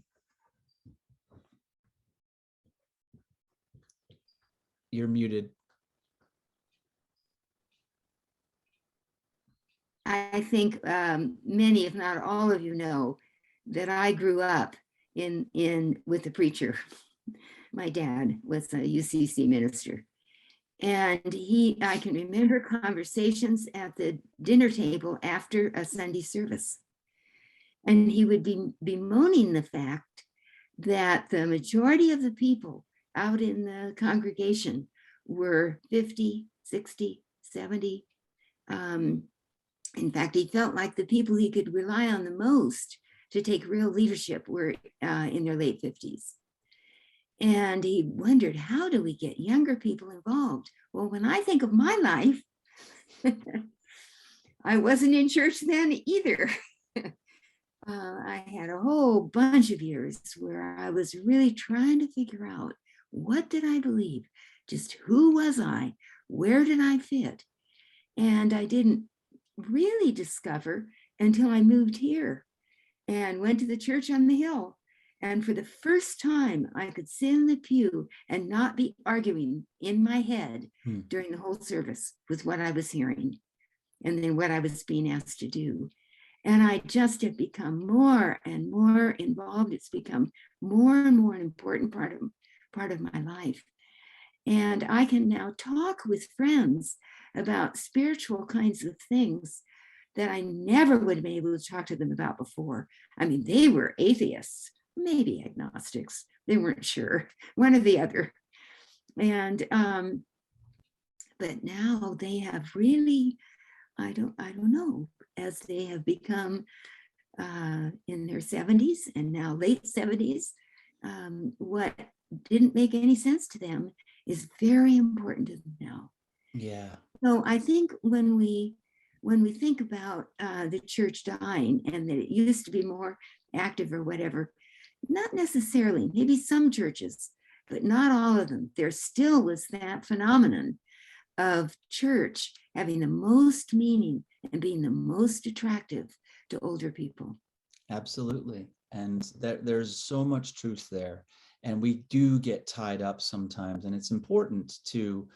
You're muted. I think many, if not all of you, know that I grew up with the preacher. My dad was a UCC minister, and I can remember conversations at the dinner table after a Sunday service, and he would be bemoaning the fact that the majority of the people out in the congregation were 50, 60, 70. In fact, he felt like the people he could rely on the most to take real leadership were in their late 50s. And he wondered, how do we get younger people involved? Well, when I think of my life, I wasn't in church then either. I had a whole bunch of years where I was really trying to figure out, what did I believe? Just who was I? Where did I fit? And I didn't really discover until I moved here and went to the church on the hill. And for the first time, I could sit in the pew and not be arguing in my head during the whole service with what I was hearing and then what I was being asked to do. And I just have become more and more involved. It's become more and more an important part of my life. And I can now talk with friends about spiritual kinds of things that I never would have been able to talk to them about before. I mean, they were atheists, maybe agnostics. They weren't sure, one or the other. And but now they have really, I don't know, as they have become in their 70s and now late 70s, what didn't make any sense to them is very important to them now. Yeah. So I think when we think about the church dying and that it used to be more active or whatever, not necessarily, maybe some churches, but not all of them. There still was that phenomenon of church having the most meaning and being the most attractive to older people. Absolutely. And there's so much truth there. And we do get tied up sometimes, and it's important to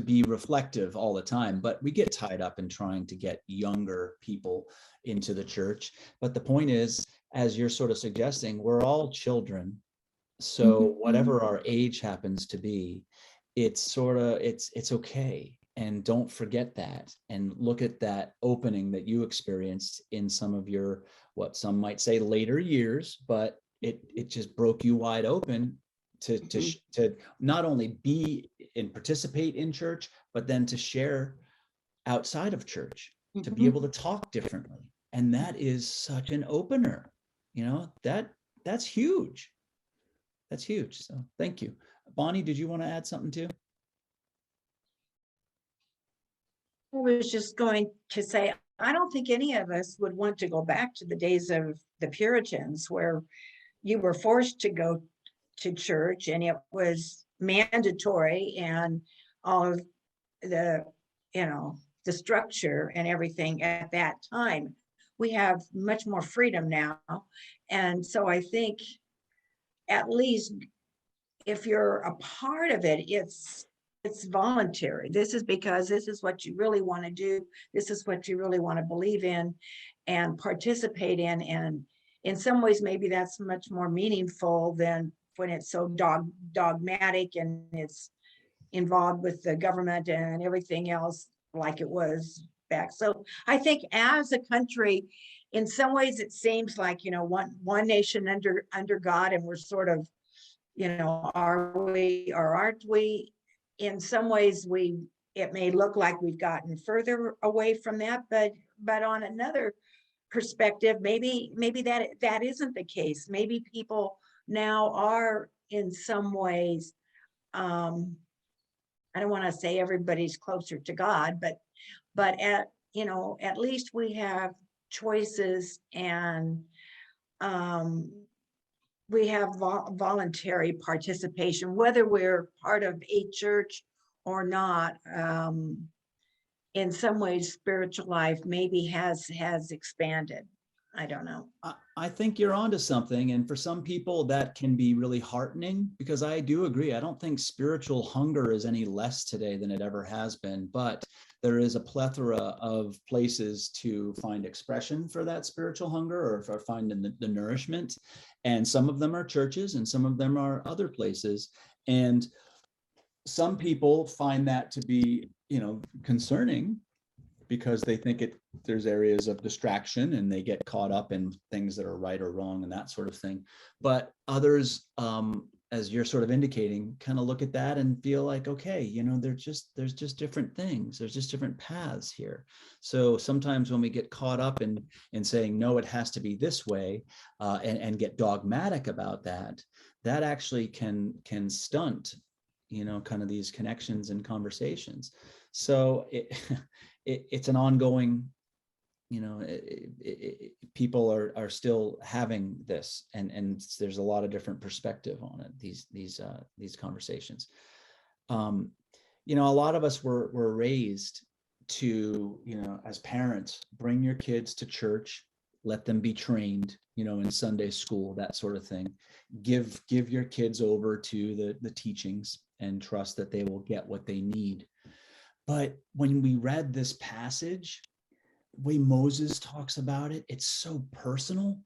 be reflective all the time, but we get tied up in trying to get younger people into the church. But the point is, as you're sort of suggesting, we're all children. So whatever our age happens to be, it's okay. And don't forget that, and look at that opening that you experienced in some of your, what some might say later years, but it just broke you wide open to not only be and participate in church, but then to share outside of church, to be able to talk differently. And that is such an opener, that's huge. That's huge. So thank you. Bonnie, did you want to add something too? I was just going to say, I don't think any of us would want to go back to the days of the Puritans where you were forced to go to church and it was mandatory, and all of the, the structure and everything at that time. We have much more freedom now. And so I think at least if you're a part of it, it's voluntary. This is because this is what you really want to do. This is what you really want to believe in and participate in. And in some ways, maybe that's much more meaningful than when it's so dogmatic and it's involved with the government and everything else like it was back. So I think as a country, in some ways, it seems like, one nation under God, and we're sort of, are we or aren't we? In some ways, it may look like we've gotten further away from that, but on another perspective, maybe that isn't the case. Maybe people now are in some ways, I don't want to say everybody's closer to God, but at least we have choices, and we have voluntary participation, whether we're part of a church or not. In some ways, spiritual life maybe has expanded. I don't know. I think you're onto something. And for some people that can be really heartening, because I do agree. I don't think spiritual hunger is any less today than it ever has been, but there is a plethora of places to find expression for that spiritual hunger, or for finding the nourishment. And some of them are churches and some of them are other places. And some people find that to be, concerning, because they think there's areas of distraction and they get caught up in things that are right or wrong and that sort of thing. But others, as you're sort of indicating, kind of look at that and feel like, okay, there's just different things. There's just different paths here. So sometimes when we get caught up in saying, no, it has to be this way, and get dogmatic about that actually can stunt, kind of these connections and conversations. So it's an ongoing, people are still having this, and there's a lot of different perspective on it, these conversations. A lot of us were raised to, as parents, bring your kids to church, let them be trained, in Sunday school, that sort of thing. Give your kids over to the teachings and trust that they will get what they need. But when we read this passage, the way Moses talks about it, it's so personal,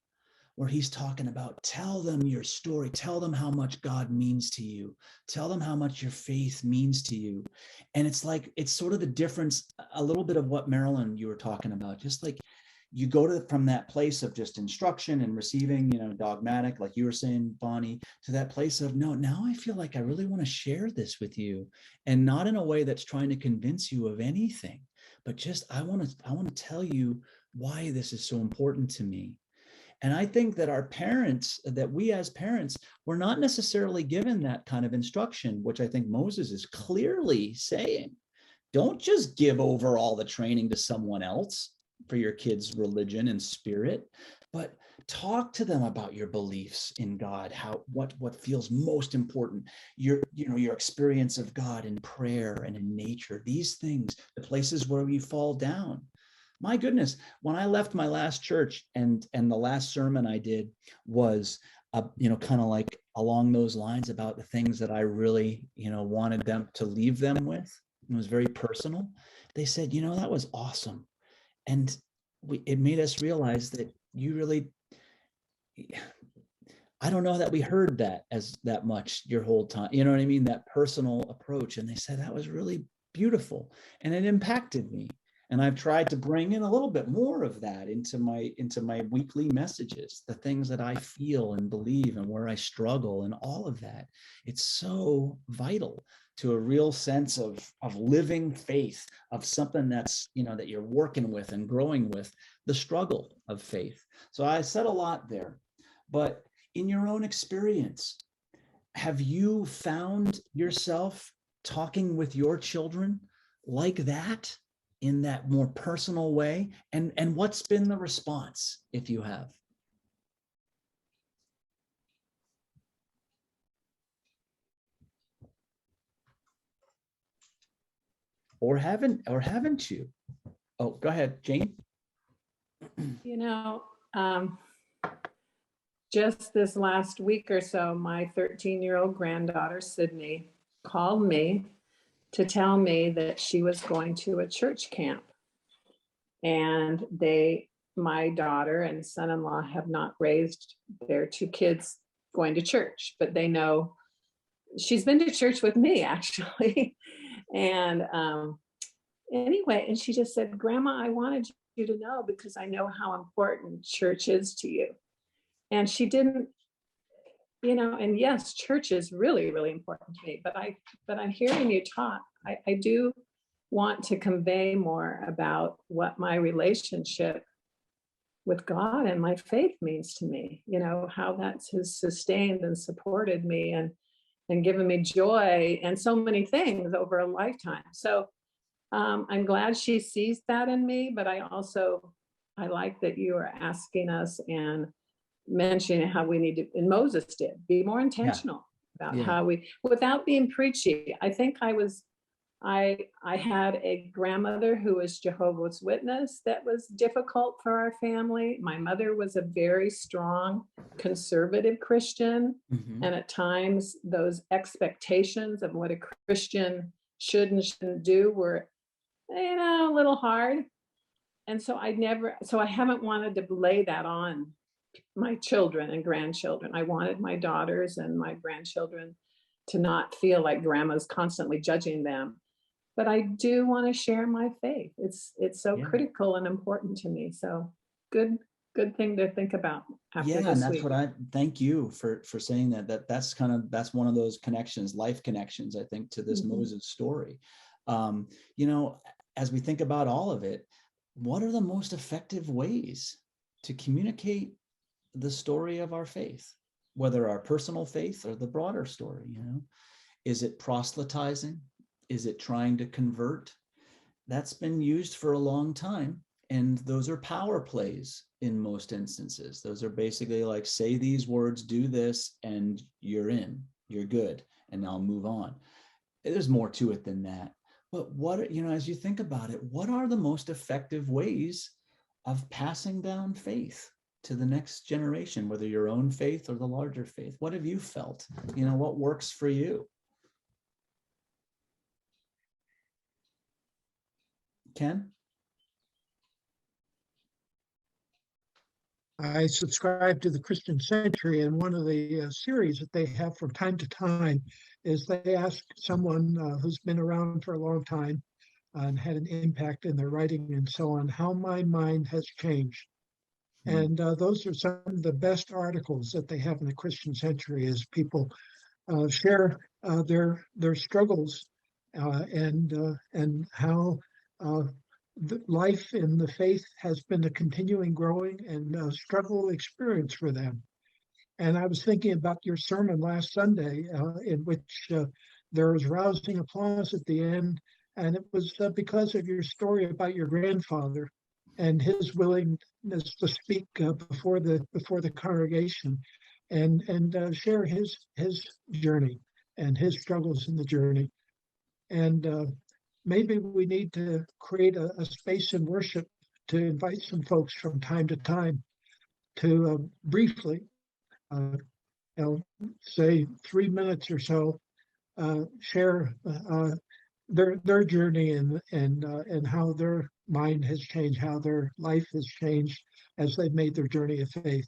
where he's talking about, tell them your story, tell them how much God means to you, tell them how much your faith means to you. And it's sort of the difference, a little bit of what Marilyn, you were talking about, just like you go from that place of just instruction and receiving, dogmatic, like you were saying, Bonnie, to that place of, no, now I feel like I really want to share this with you, and not in a way that's trying to convince you of anything, but just, I want to tell you why this is so important to me. And I think that we as parents, we're not necessarily given that kind of instruction, which I think Moses is clearly saying. Don't just give over all the training to someone else for your kids' religion and spirit, but talk to them about your beliefs in God, what feels most important, your experience of God in prayer and in nature, these things, the places where you fall down. My goodness, when I left my last church, and the last sermon I did was kind of like along those lines about the things that I really wanted them to leave them with. It was very personal. They said, that was awesome. And it made us realize that I don't know that we heard that that much your whole time, you know what I mean? That personal approach. And they said, that was really beautiful. And it impacted me. And I've tried to bring in a little bit more of that into my weekly messages, the things that I feel and believe and where I struggle and all of that. It's so vital to a real sense of living faith, of something that's, that you're working with and growing with, the struggle of faith. So I said a lot there, but in your own experience, have you found yourself talking with your children like that? in that more personal way? And what's been the response, if you have? Or haven't you? Oh, go ahead, Jane. You know, just this last week or so, my 13-year-old granddaughter, Sydney, called me to tell me that she was going to a church camp. And my daughter and son-in-law have not raised their 2 kids going to church, but they know she's been to church with me, actually. And anyway, and she just said, Grandma, I wanted you to know because I know how important church is to you. And she didn't, and yes, church is really, really important to me, but I'm hearing you talk. I do want to convey more about what my relationship with God and my faith means to me, how that's has sustained and supported me and given me joy and so many things over a lifetime. So I'm glad she sees that in me, but I like that you are asking us and mentioning how we need to, and Moses did, be more intentional about how we, without being preachy. I think I had a grandmother who was Jehovah's Witness that was difficult for our family. My mother was a very strong conservative Christian. Mm-hmm. And at times those expectations of what a Christian should and shouldn't do were, a little hard. And so I haven't wanted to lay that on my children and grandchildren. I wanted my daughters and my grandchildren to not feel like grandma's constantly judging them. But I do want to share my faith. It's so critical and important to me. So good thing to think about after this and that's week. what thank you for saying that's one of those connections, life connections, I think, to this Moses story. As we think about all of it, what are the most effective ways to communicate the story of our faith, whether our personal faith or the broader story? Is it proselytizing? Is it trying to convert? That's been used for a long time. And those are power plays in most instances. Those are basically like, say these words, do this, and you're in, you're good, and I'll move on. There's more to it than that. But as you think about it, what are the most effective ways of passing down faith to the next generation, whether your own faith or the larger faith? What have you felt? What works for you? Ken? I subscribe to the Christian Century, and one of the series that they have from time to time is they ask someone who's been around for a long time and had an impact in their writing and so on, how my mind has changed. And those are some of the best articles that they have in the Christian Century, as people share their struggles and how the life in the faith has been a continuing growing and struggle experience for them. And I was thinking about your sermon last Sunday, in which there was rousing applause at the end, and it was because of your story about your grandfather and his willingness to speak before the congregation and share his journey and his struggles in the journey. And maybe we need to create a space in worship to invite some folks from time to time to briefly, say 3 minutes or so, share their journey and how their mind has changed, how their life has changed as they've made their journey of faith.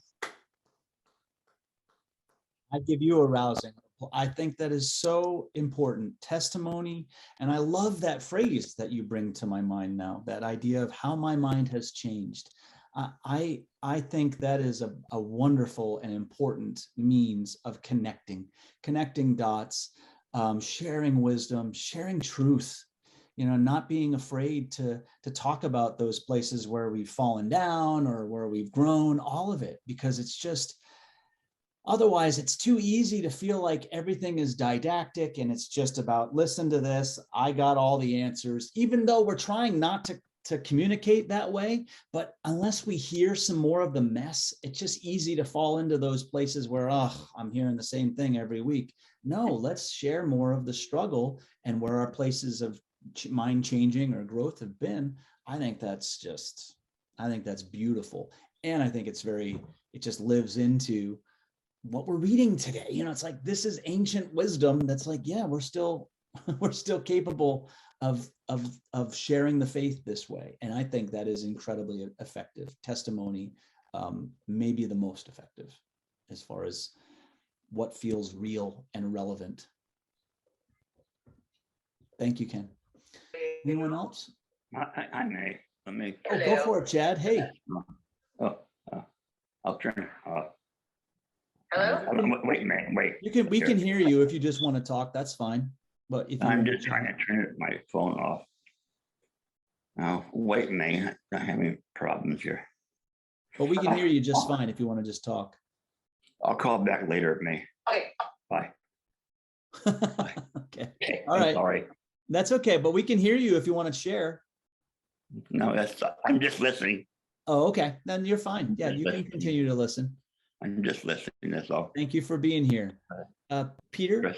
I give you a rousing. I think that is so important. Testimony. And I love that phrase that you bring to my mind now, that idea of how my mind has changed. I think that is a wonderful and important means of connecting dots, sharing wisdom, sharing truth, not being afraid to talk about those places where we've fallen down or where we've grown, all of it, because it's just, otherwise it's too easy to feel like everything is didactic and it's just about listen to this, I got all the answers, even though we're trying not to communicate that way. But unless we hear some more of the mess, it's just easy to fall into those places where, oh, I'm hearing the same thing every week. No, let's share more of the struggle and where our places of mind changing or growth have been. I think that's beautiful. And I think it just lives into what we're reading today. It's like, this is ancient wisdom that's like, yeah, we're still capable of sharing the faith this way. And I think that is incredibly effective. Testimony, maybe the most effective as far as what feels real and relevant. Thank you, Ken. Anyone else? I may. Let me. Oh, go for it, Chad. Hey. I'll turn. Hello? Wait a minute. Wait. We can hear you if you just want to talk. That's fine. But if I'm just trying to turn my phone off. Oh, wait a minute. I'm having problems here. But we can hear you just fine if you want to just talk. I'll call back later, May. Okay. Bye. Okay. All right. Sorry. That's okay. But we can hear you if you want to share. No, I'm just listening. Oh, okay. Then you're fine. Yeah, you can continue to listen. I'm just listening. That's all. Thank you for being here. Peter?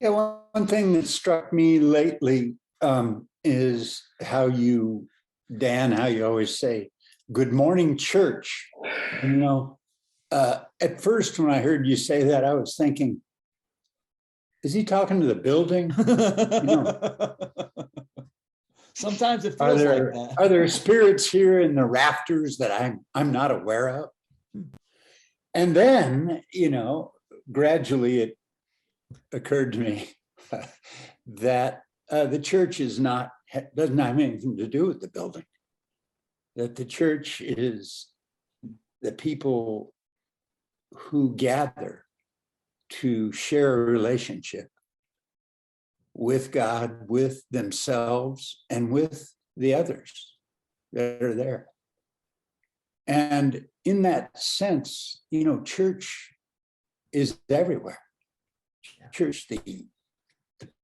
Yeah, one thing that struck me lately is how you always say, good morning, church. At first, when I heard you say that, I was thinking, is he talking to the building? Sometimes it feels like that. Are there spirits here in the rafters that I'm not aware of? And then, gradually it occurred to me that the church doesn't have anything to do with the building. That the church is the people who gather to share a relationship with God, with themselves, and with the others that are there. And in that sense, church is everywhere. Church, the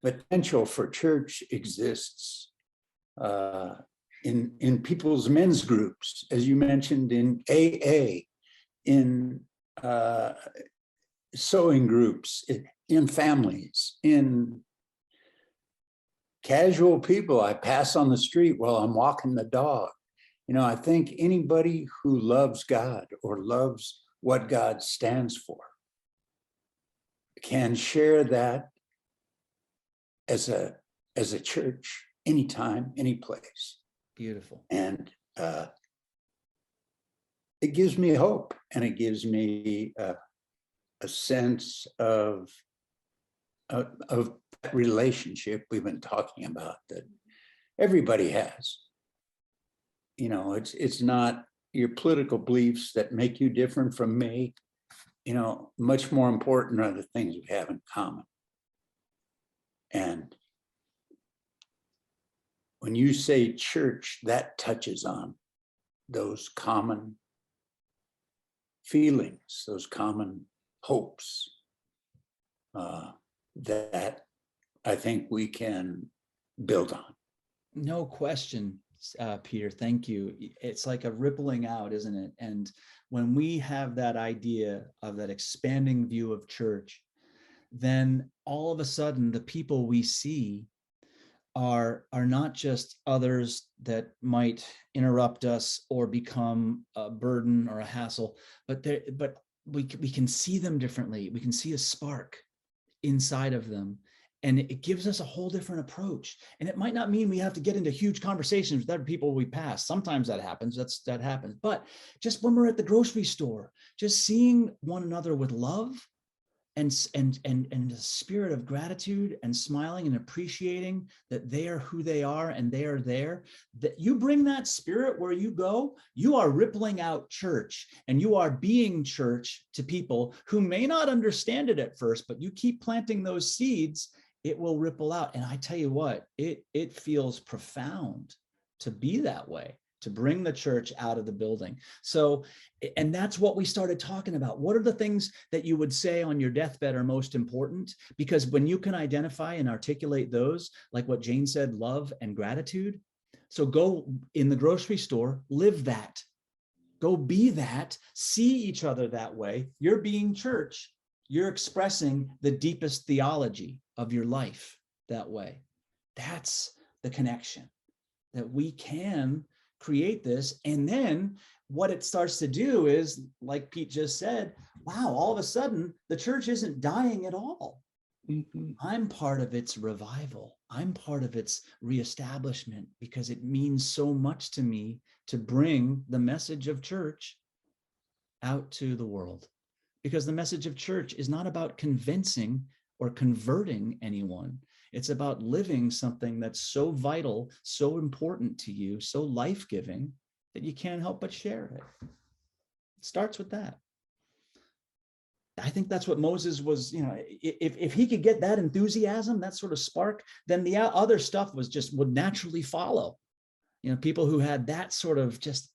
potential for church exists in people's men's groups, as you mentioned, in AA, in sewing groups, in families, in casual people I pass on the street while I'm walking the dog. I think anybody who loves God or loves what God stands for can share that as a church, anytime, any place. Beautiful. And it gives me hope, and it gives me a sense of relationship we've been talking about that everybody has. It's not your political beliefs that make you different from me. Much more important are the things we have in common. And when you say church, that touches on those common feelings, those common hopes that I think we can build on. No question, Peter. Thank you. It's like a rippling out, isn't it? And when we have that idea of that expanding view of church, then all of a sudden the people we see are not just others that might interrupt us or become a burden or a hassle, but we can see them differently. We can see a spark inside of them, and it gives us a whole different approach. And it might not mean we have to get into huge conversations with other people we pass. Sometimes that happens. That happens. But just when we're at the grocery store, just seeing one another with love and the spirit of gratitude and smiling and appreciating that they are who they are and they are there, that you bring that spirit where you go, you are rippling out church, and you are being church to people who may not understand it at first, but you keep planting those seeds, it will ripple out. And I tell you what, it feels profound to be that way. to bring the church out of the building. So, and that's what we started talking about. What are the things that you would say on your deathbed are most important? Because when you can identify and articulate those, like what Jane said, love and gratitude. So go in the grocery store, live that. Go be that, see each other that way. You're being church. You're expressing the deepest theology of your life that way. That's the connection, that we can create this. And then what it starts to do is, like Pete just said, wow, all of a sudden the church isn't dying at all. I'm part of its revival. I'm part of its reestablishment, because it means so much to me to bring the message of church out to the world. Because the message of church is not about convincing or converting anyone. It's about living something that's so vital, so important to you, so life-giving, that you can't help but share it. It starts with that. I think that's what Moses was, you know, if he could get that enthusiasm, that sort of spark, then the other stuff would naturally follow. You know, people who had that sort of just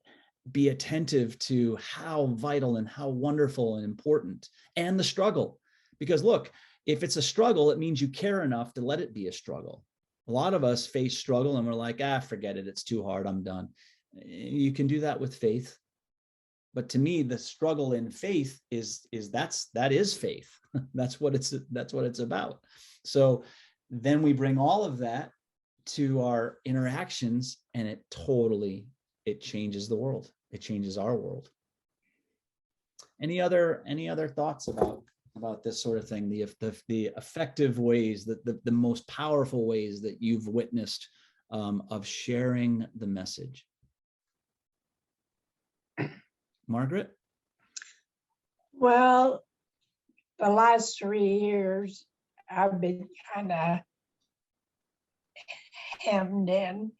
be attentive to how vital and how wonderful and important, and the struggle. Because look, if it's a struggle, it means you care enough to let it be a struggle. A lot of us face struggle and we're like, forget it. It's too hard. I'm done. You can do that with faith. But to me, the struggle in faith that is faith. That's what it's about. So then we bring all of that to our interactions, and it changes the world. It changes our world. Any other thoughts about this sort of thing? The effective ways, the most powerful ways that you've witnessed of sharing the message. Margaret? Well, the last 3 years, I've been kind of hemmed in,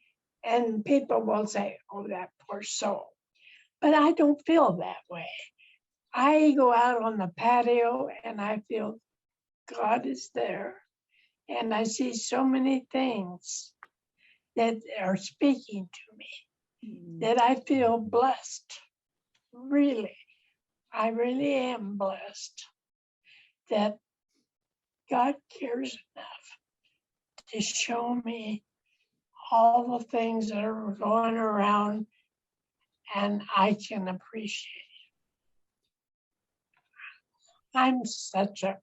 and people will say, oh, that poor soul. But I don't feel that way. I go out on the patio and I feel God is there. And I see so many things that are speaking to me that I feel blessed. Really, I really am blessed that God cares enough to show me all the things that are going around, and I can appreciate it. I'm such a,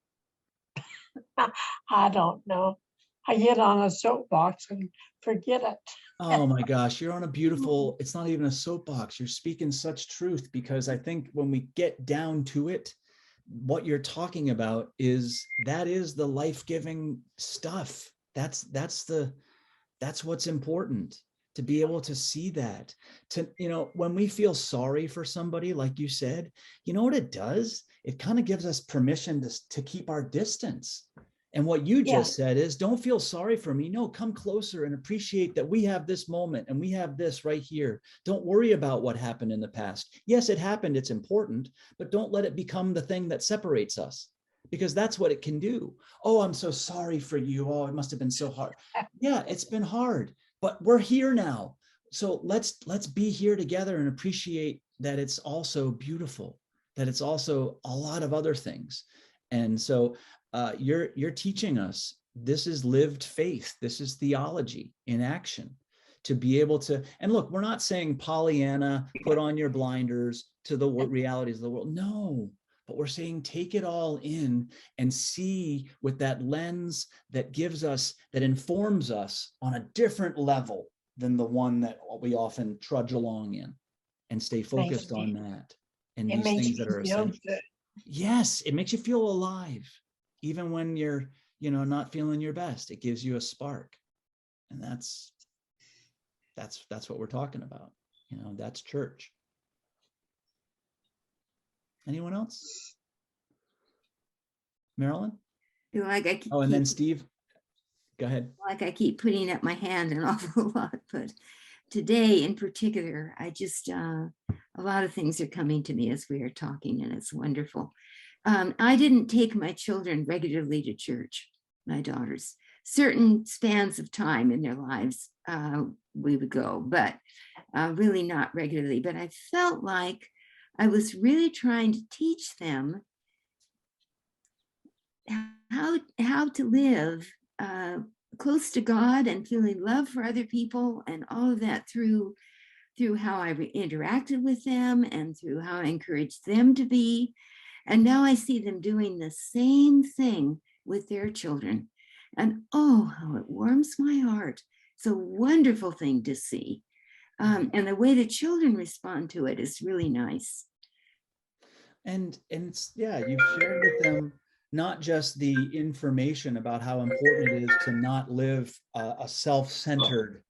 I don't know. I get on a soapbox and forget it. Oh my gosh, you're on a beautiful, it's not even a soapbox. You're speaking such truth, because I think when we get down to it, what you're talking about is the life-giving stuff. That's what's important, to be able to see that. To, you know, when we feel sorry for somebody, like you said, you know what it does? It kind of gives us permission to keep our distance. And what you just said is, don't feel sorry for me. No, come closer and appreciate that we have this moment and we have this right here. Don't worry about what happened in the past. Yes, it happened. It's important, but don't let it become the thing that separates us, because that's what it can do. Oh, I'm so sorry for you. Oh, it must have been so hard. Yeah, it's been hard, but we're here now. So let's be here together and appreciate that it's also beautiful, that it's also a lot of other things. And so you're teaching us, this is lived faith. This is theology in action, to be able to, and look, we're not saying Pollyanna, put on your blinders to the realities of the world. No, but we're saying take it all in and see with that lens that gives us, that informs us on a different level than the one that we often trudge along in, and stay focused on that. And these things that are essential. Yes, it makes you feel alive. Even when you're, not feeling your best, it gives you a spark. And that's what we're talking about. That's church. Anyone else? Marilyn? Like I keep, and then Steve. Go ahead. Like I keep putting up my hand an awful lot, but today in particular, I just, a lot of things are coming to me as we are talking, and it's wonderful. I didn't take my children regularly to church, my daughters. Certain spans of time in their lives, we would go, but really not regularly, but I felt like I was really trying to teach them how to live close to God and feeling love for other people, and all of that through how I interacted with them and through how I encouraged them to be. And now I see them doing the same thing with their children. And oh, how it warms my heart. It's a wonderful thing to see. And the way the children respond to it is really nice. And it's, yeah, you've shared with them not just the information about how important it is to not live a self-centered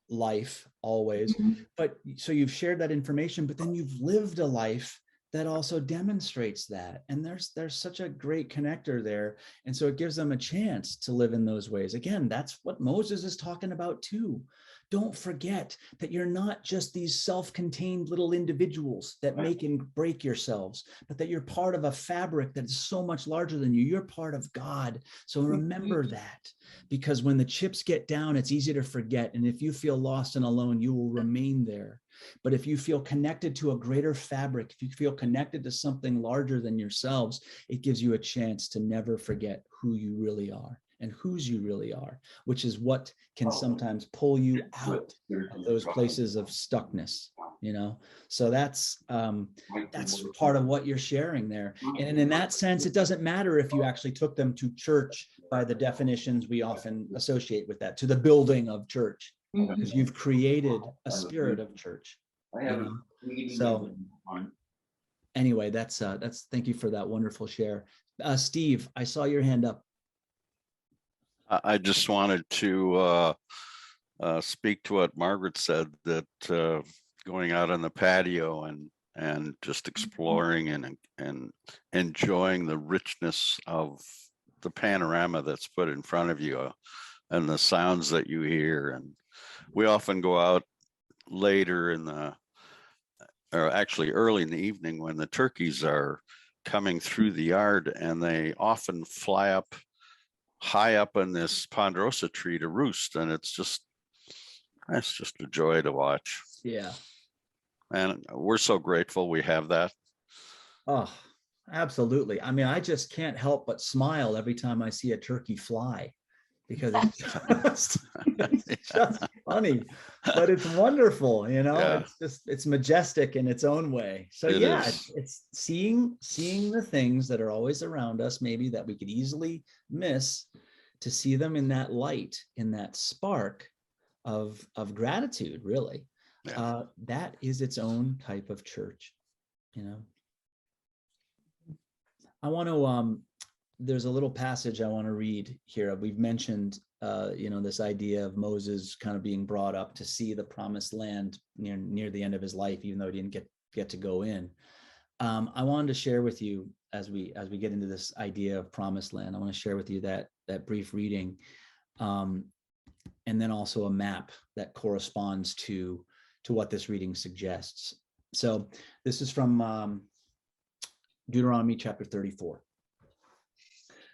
life always, but so you've shared that information, but then you've lived a life that also demonstrates that. And there's such a great connector there. And so it gives them a chance to live in those ways. Again, that's what Moses is talking about too. Don't forget that you're not just these self-contained little individuals that make and break yourselves, but that you're part of a fabric that is so much larger than you. You're part of God. So remember that, because when the chips get down, it's easy to forget. And if you feel lost and alone, you will remain there. But if you feel connected to a greater fabric, if you feel connected to something larger than yourselves, it gives you a chance to never forget who you really are and whose you really are, which is what can sometimes pull you out of those places of stuckness, you know? So that's part of what you're sharing there. And in that sense, it doesn't matter if you actually took them to church by the definitions we often associate with that, to the building of church, because you've created a spirit of church, you know? So anyway, that's thank you for that wonderful share. Steve, I saw your hand up. I just wanted to speak to what Margaret said, that going out on the patio and just exploring and enjoying the richness of the panorama that's put in front of you and the sounds that you hear. And we often go out later or actually early in the evening when the turkeys are coming through the yard, and they often fly up high up in this ponderosa tree to roost, and it's just a joy to watch. Yeah. And we're so grateful we have that. Oh, absolutely. I mean, I just can't help but smile every time I see a turkey fly, because it's just funny, but it's wonderful, you know. Yeah. It's majestic in its own way. So it's seeing the things that are always around us, maybe that we could easily miss, to see them in that light, in that spark of gratitude, really. Yeah. That is its own type of church, you know. I want to there's a little passage I want to read here. We've mentioned, you know, this idea of Moses kind of being brought up to see the promised land near the end of his life, even though he didn't get to go in. I wanted to share with you, as we get into this idea of promised land, I want to share with you that brief reading, and then also a map that corresponds to what this reading suggests. So this is from Deuteronomy chapter 34.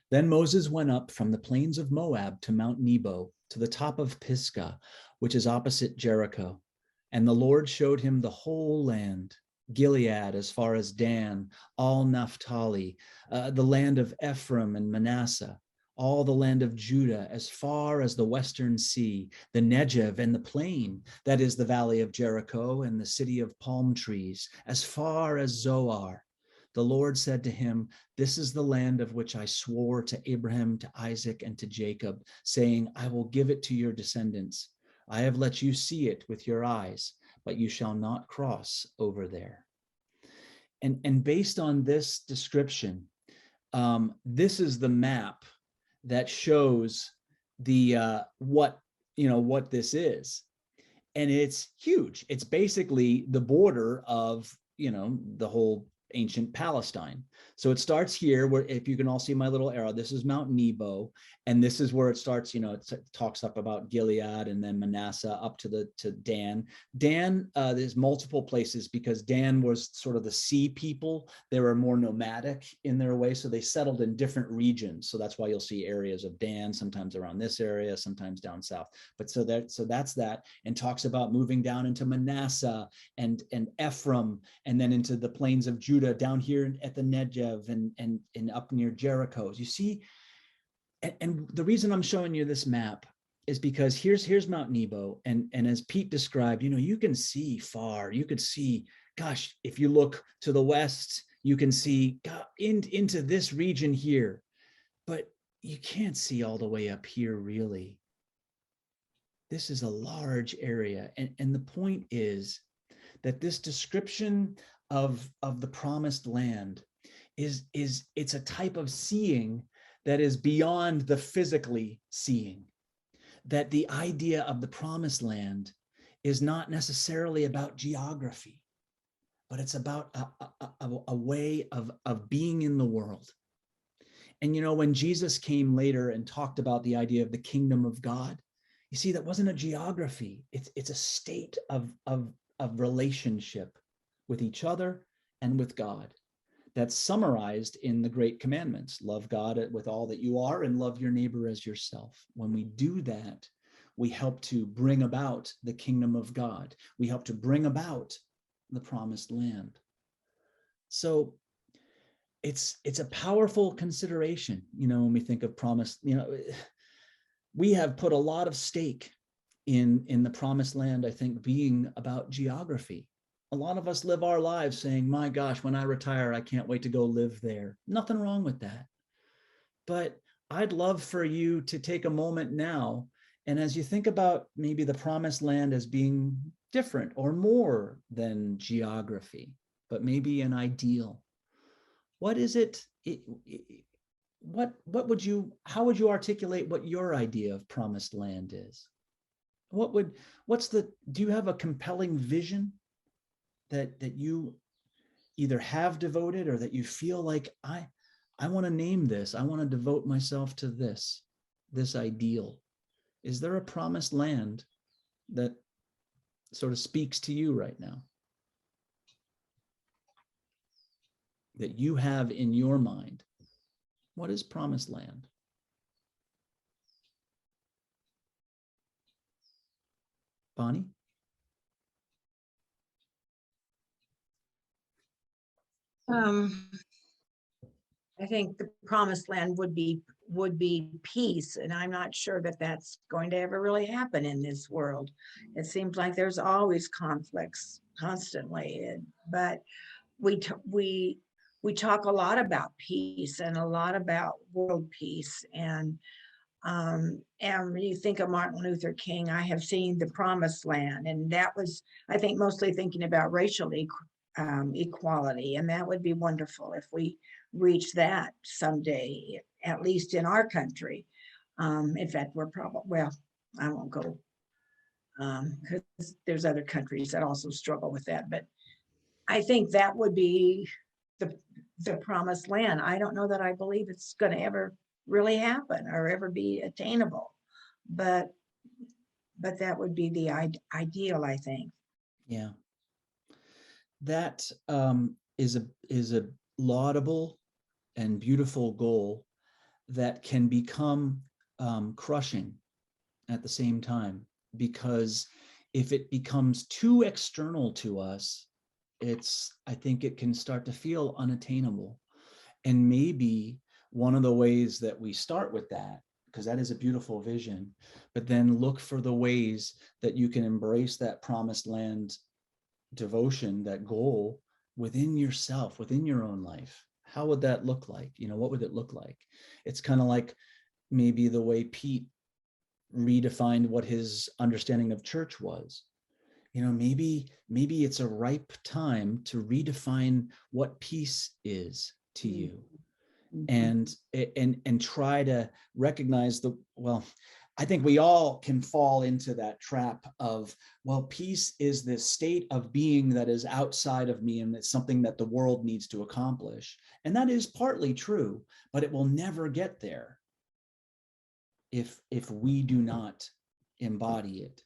Then Moses went up from the plains of Moab to Mount Nebo, to the top of Pisgah, which is opposite Jericho. And the Lord showed him the whole land, Gilead as far as Dan, all Naphtali, the land of Ephraim and Manasseh, all the land of Judah as far as the western sea, the Negev and the plain, that is the valley of Jericho and the city of palm trees, as far as Zoar. The Lord said to him, "This is the land of which I swore to Abraham, to Isaac, and to Jacob, saying, I will give it to your descendants. I have let you see it with your eyes, but you shall not cross over there." And based on this description, this is the map that shows the what this is. And it's huge. It's basically the border of, you know, the whole ancient Palestine. So it starts here, where if you can all see my little arrow, this is Mount Nebo, and this is where it starts. It talks up about Gilead and then Manasseh up to Dan. Dan, there's multiple places because Dan was sort of the sea people. They were more nomadic in their way, so they settled in different regions. So that's why you'll see areas of Dan sometimes around this area, sometimes down south. But so that's that, and talks about moving down into Manasseh and Ephraim, and then into the plains of Judah down here at the Negev and up near Jericho. You see, and the reason I'm showing you this map is because here's Mount Nebo, and as Pete described, you can see far. You could see, gosh, if you look to the west, you can see into this region here, but you can't see all the way up here really. This is a large area, and the point is that this description of the promised land it's a type of seeing that is beyond the physically seeing. That the idea of the promised land is not necessarily about geography, but it's about a way of being in the world. And when Jesus came later and talked about the idea of the kingdom of God, you see, that wasn't a geography. It's a state of relationship with each other and with God. That's summarized in the Great Commandments. Love God with all that you are and love your neighbor as yourself. When we do that, we help to bring about the kingdom of God. We help to bring about the promised land. So it's a powerful consideration, when we think of promise. We have put a lot of stake in the promised land, I think, being about geography. A lot of us live our lives saying, my gosh, when I retire, I can't wait to go live there. Nothing wrong with that. But I'd love for you to take a moment now, and as you think about maybe the promised land as being different or more than geography, but maybe an ideal, what is it? How would you articulate what your idea of promised land is? Do you have a compelling vision that you either have devoted or that you feel like, I want to name this, I want to devote myself to this ideal? Is there a promised land that sort of speaks to you right now, that you have in your mind? What is promised land? Bonnie? I think the promised land would be peace, and I'm not sure that that's going to ever really happen in this world. It seems like there's always conflicts constantly, but we talk a lot about peace and a lot about world peace, and when you think of Martin Luther King, I have seen the promised land, and that was, I think, mostly thinking about racial equality, and that would be wonderful if we reach that someday, at least in our country. In fact, we're probably, well, I won't go, because there's other countries that also struggle with that, but I think that would be the promised land. I don't know that I believe it's going to ever really happen or ever be attainable, but that would be the ideal, I think. Yeah. That is a laudable and beautiful goal that can become crushing at the same time, because if it becomes too external to us, I think it can start to feel unattainable. And maybe one of the ways that we start with that, because that is a beautiful vision, but then look for the ways that you can embrace that promised land devotion, that goal within yourself, within your own life. How would that look like? What would it look like? It's kind of like maybe the way Pete redefined what his understanding of church was. Maybe it's a ripe time to redefine what peace is to you, and try to recognize I think we all can fall into that trap of, well, peace is this state of being that is outside of me and it's something that the world needs to accomplish. And that is partly true, but it will never get there if we do not embody it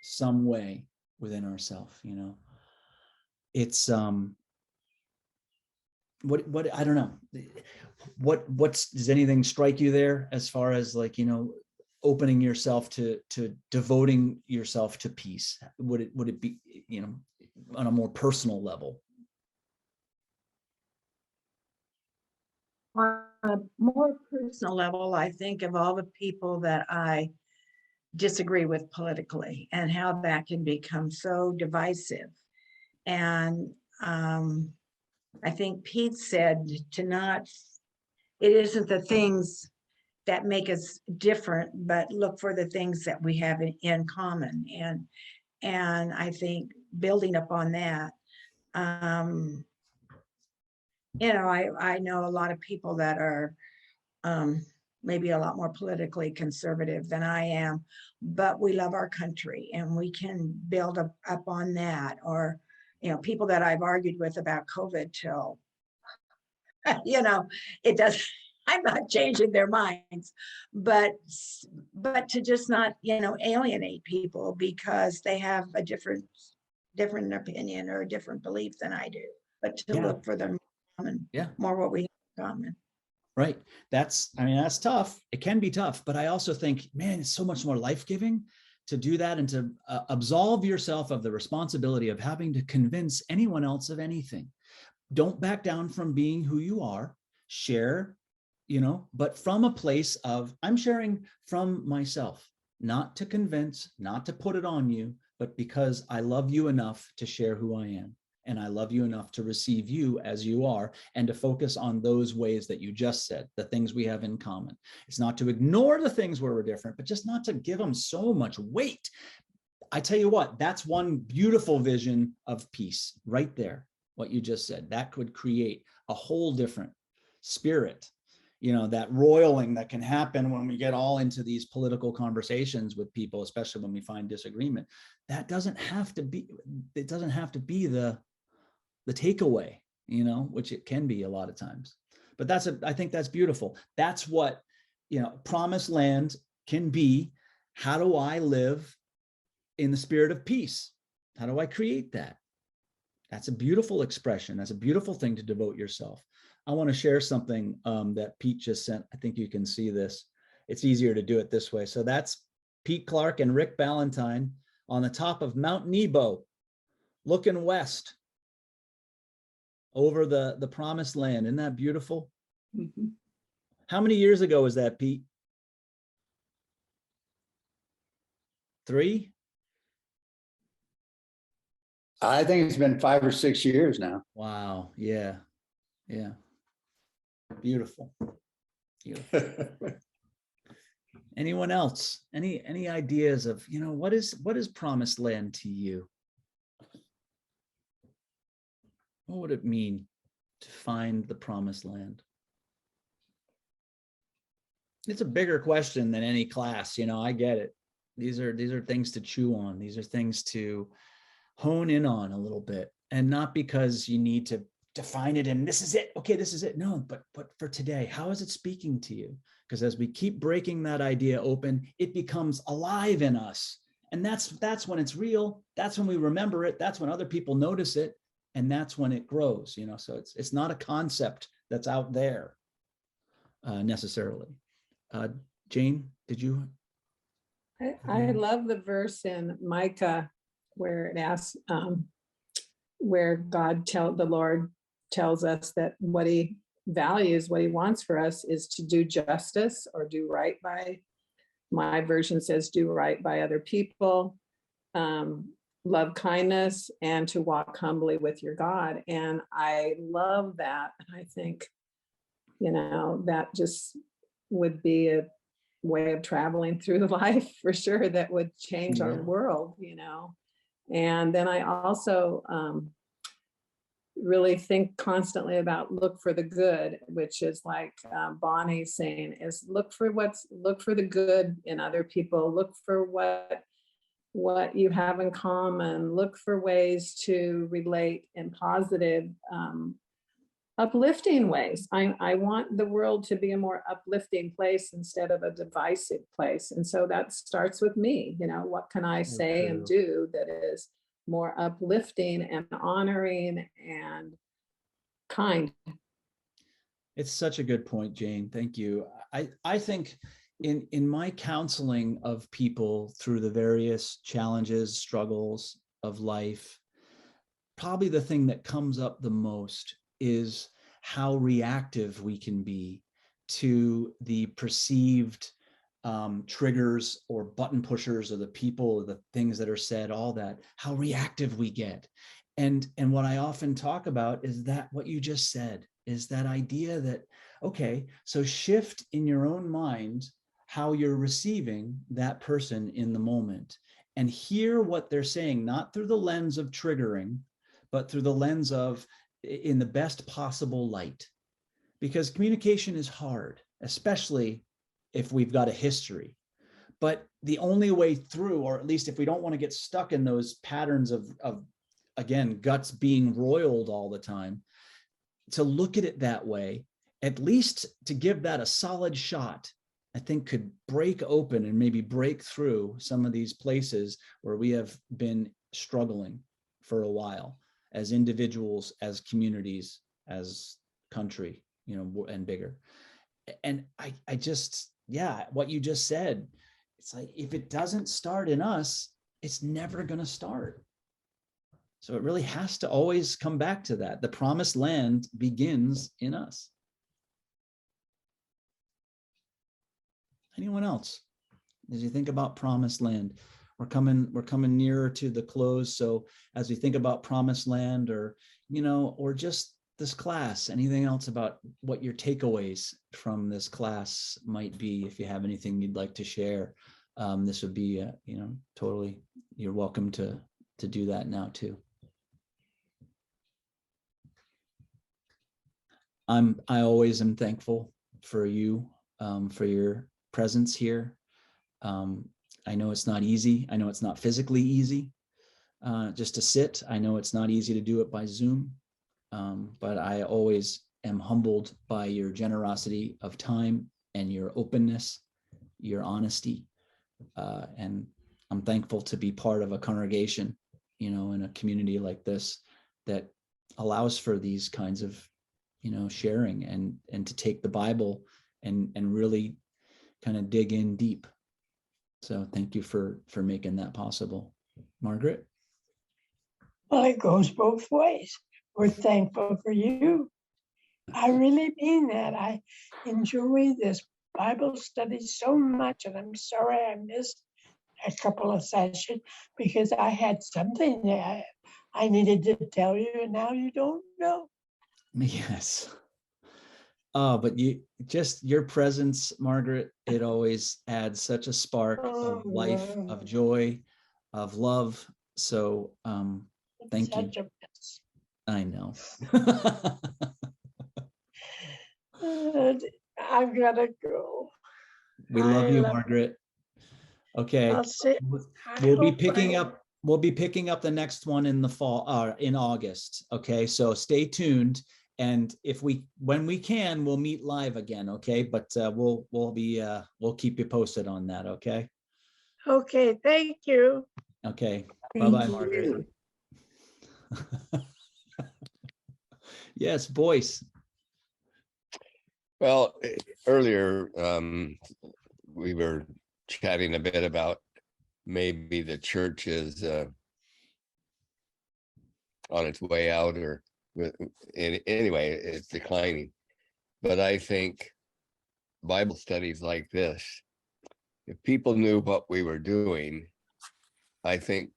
some way within ourselves, you know. It's what I don't know. What's does anything strike you there as far as, like, you know, opening yourself to devoting yourself to peace? Would it be, you know, on a more personal level? On a more personal level, I think of all the people that I disagree with politically and how that can become so divisive. And I think Pete said to not, it isn't the things that make us different, but look for the things that we have in common. And I think building upon that, you know, I know a lot of people that are maybe a lot more politically conservative than I am, but we love our country and we can build up on that. Or, you know, people that I've argued with about COVID till, you know, it does, I'm not changing their minds, but to just not, you know, alienate people because they have a different opinion or a different belief than I do, but to look for them common, more what we have in common. Right. That's tough. It can be tough, but I also think, man, it's so much more life-giving to do that and to absolve yourself of the responsibility of having to convince anyone else of anything. Don't back down from being who you are. Share, you know, but from a place of, I'm sharing from myself, not to convince, not to put it on you, but because I love you enough to share who I am. And I love you enough to receive you as you are and to focus on those ways that you just said, the things we have in common. It's not to ignore the things where we're different, but just not to give them so much weight. I tell you what, that's one beautiful vision of peace right there. What you just said, that could create a whole different spirit, you know, that roiling that can happen when we get all into these political conversations with people, especially when we find disagreement. That doesn't have to be, it doesn't have to be the takeaway, you know, which it can be a lot of times. But I think that's beautiful. That's what, you know, promised land can be. How do I live in the spirit of peace? How do I create that? That's a beautiful expression. That's a beautiful thing to devote yourself. I want to share something that Pete just sent. I think you can see this. It's easier to do it this way. So that's Pete Clark and Rick Ballantyne on the top of Mount Nebo, looking west over the promised land. Isn't that beautiful? Mm-hmm. How many years ago was that, Pete? 3? I think it's been 5 or 6 years now. Wow. Yeah. Yeah. Beautiful. Beautiful. Anyone else? Any ideas of, you know, what is promised land to you? What would it mean to find the promised land? It's a bigger question than any class, you know, I get it. These are things to chew on. These are things to hone in on a little bit, and not because you need to define it and this is it. Okay, this is it. No, but for today, how is it speaking to you? Because as we keep breaking that idea open, it becomes alive in us. And that's when it's real. That's when we remember it. That's when other people notice it. And that's when it grows, you know. So it's not a concept that's out there necessarily. Jane, did you? I love the verse in Micah where it asks, where the Lord tells us that what he values, what he wants for us is to do justice or do right by. My version says do right by other people, love kindness, and to walk humbly with your God. And I love that. I think, you know, that just would be a way of traveling through life for sure that would change our world, you know. And then I also really think constantly about look for the good, which is like Bonnie's saying, is look for the good in other people, look for what you have in common, look for ways to relate in positive, uplifting ways. I want the world to be a more uplifting place instead of a divisive place. And so that starts with me, what can I say and do that is more uplifting and honoring and kind. It's such a good point, Jane. Thank you. I think in my counseling of people through the various challenges, struggles of life, probably the thing that comes up the most is how reactive we can be to the perceived triggers or button pushers or the people or the things that are said, all that, how reactive we get. And what I often talk about is that what you just said is that idea that, okay, so shift in your own mind how you're receiving that person in the moment and hear what they're saying, not through the lens of triggering, but through the lens of in the best possible light. Because communication is hard, especially if we've got a history. But the only way through, or at least if we don't want to get stuck in those patterns of again, guts being roiled all the time, to look at it that way, at least to give that a solid shot, I think could break open and maybe break through some of these places where we have been struggling for a while as individuals, as communities, as country, and bigger. And I just, yeah, what you just said, it's like, if it doesn't start in us, it's never going to start. So it really has to always come back to that. The promised land begins in us. Anyone else? As you think about promised land, we're coming nearer to the close. So as we think about promised land, or just this class, anything else about what your takeaways from this class might be? If you have anything you'd like to share, this would be, totally, you're welcome to do that now too. I always am thankful for you, for your presence here. I know it's not easy. I know it's not physically easy just to sit. I know it's not easy to do it by Zoom, but I always am humbled by your generosity of time and your openness, your honesty. And I'm thankful to be part of a congregation, in a community like this that allows for these kinds of, sharing and to take the Bible and really kind of dig in deep. So thank you for making that possible. Margaret? Well, it goes both ways. We're thankful for you. I really mean that. I enjoy this Bible study so much, and I'm sorry I missed a couple of sessions because I had something that I needed to tell you, and now you don't know. Yes. But your presence, Margaret, it always adds such a spark of life, of joy, of love. So thank you. Such a mess. I know. I've got to go. We love you, Margaret. Okay. I'll sit. We'll be picking up the next one in the fall, in August. Okay. So stay tuned. And when we can, we'll meet live again. Okay. But we'll keep you posted on that. Okay. Okay. Thank you. Okay. Thank Bye-bye, you. Margaret. Yes, Boyce. Well, earlier we were chatting a bit about maybe the church is on its way out, or anyway, it's declining. But I think Bible studies like this, if people knew what we were doing, I think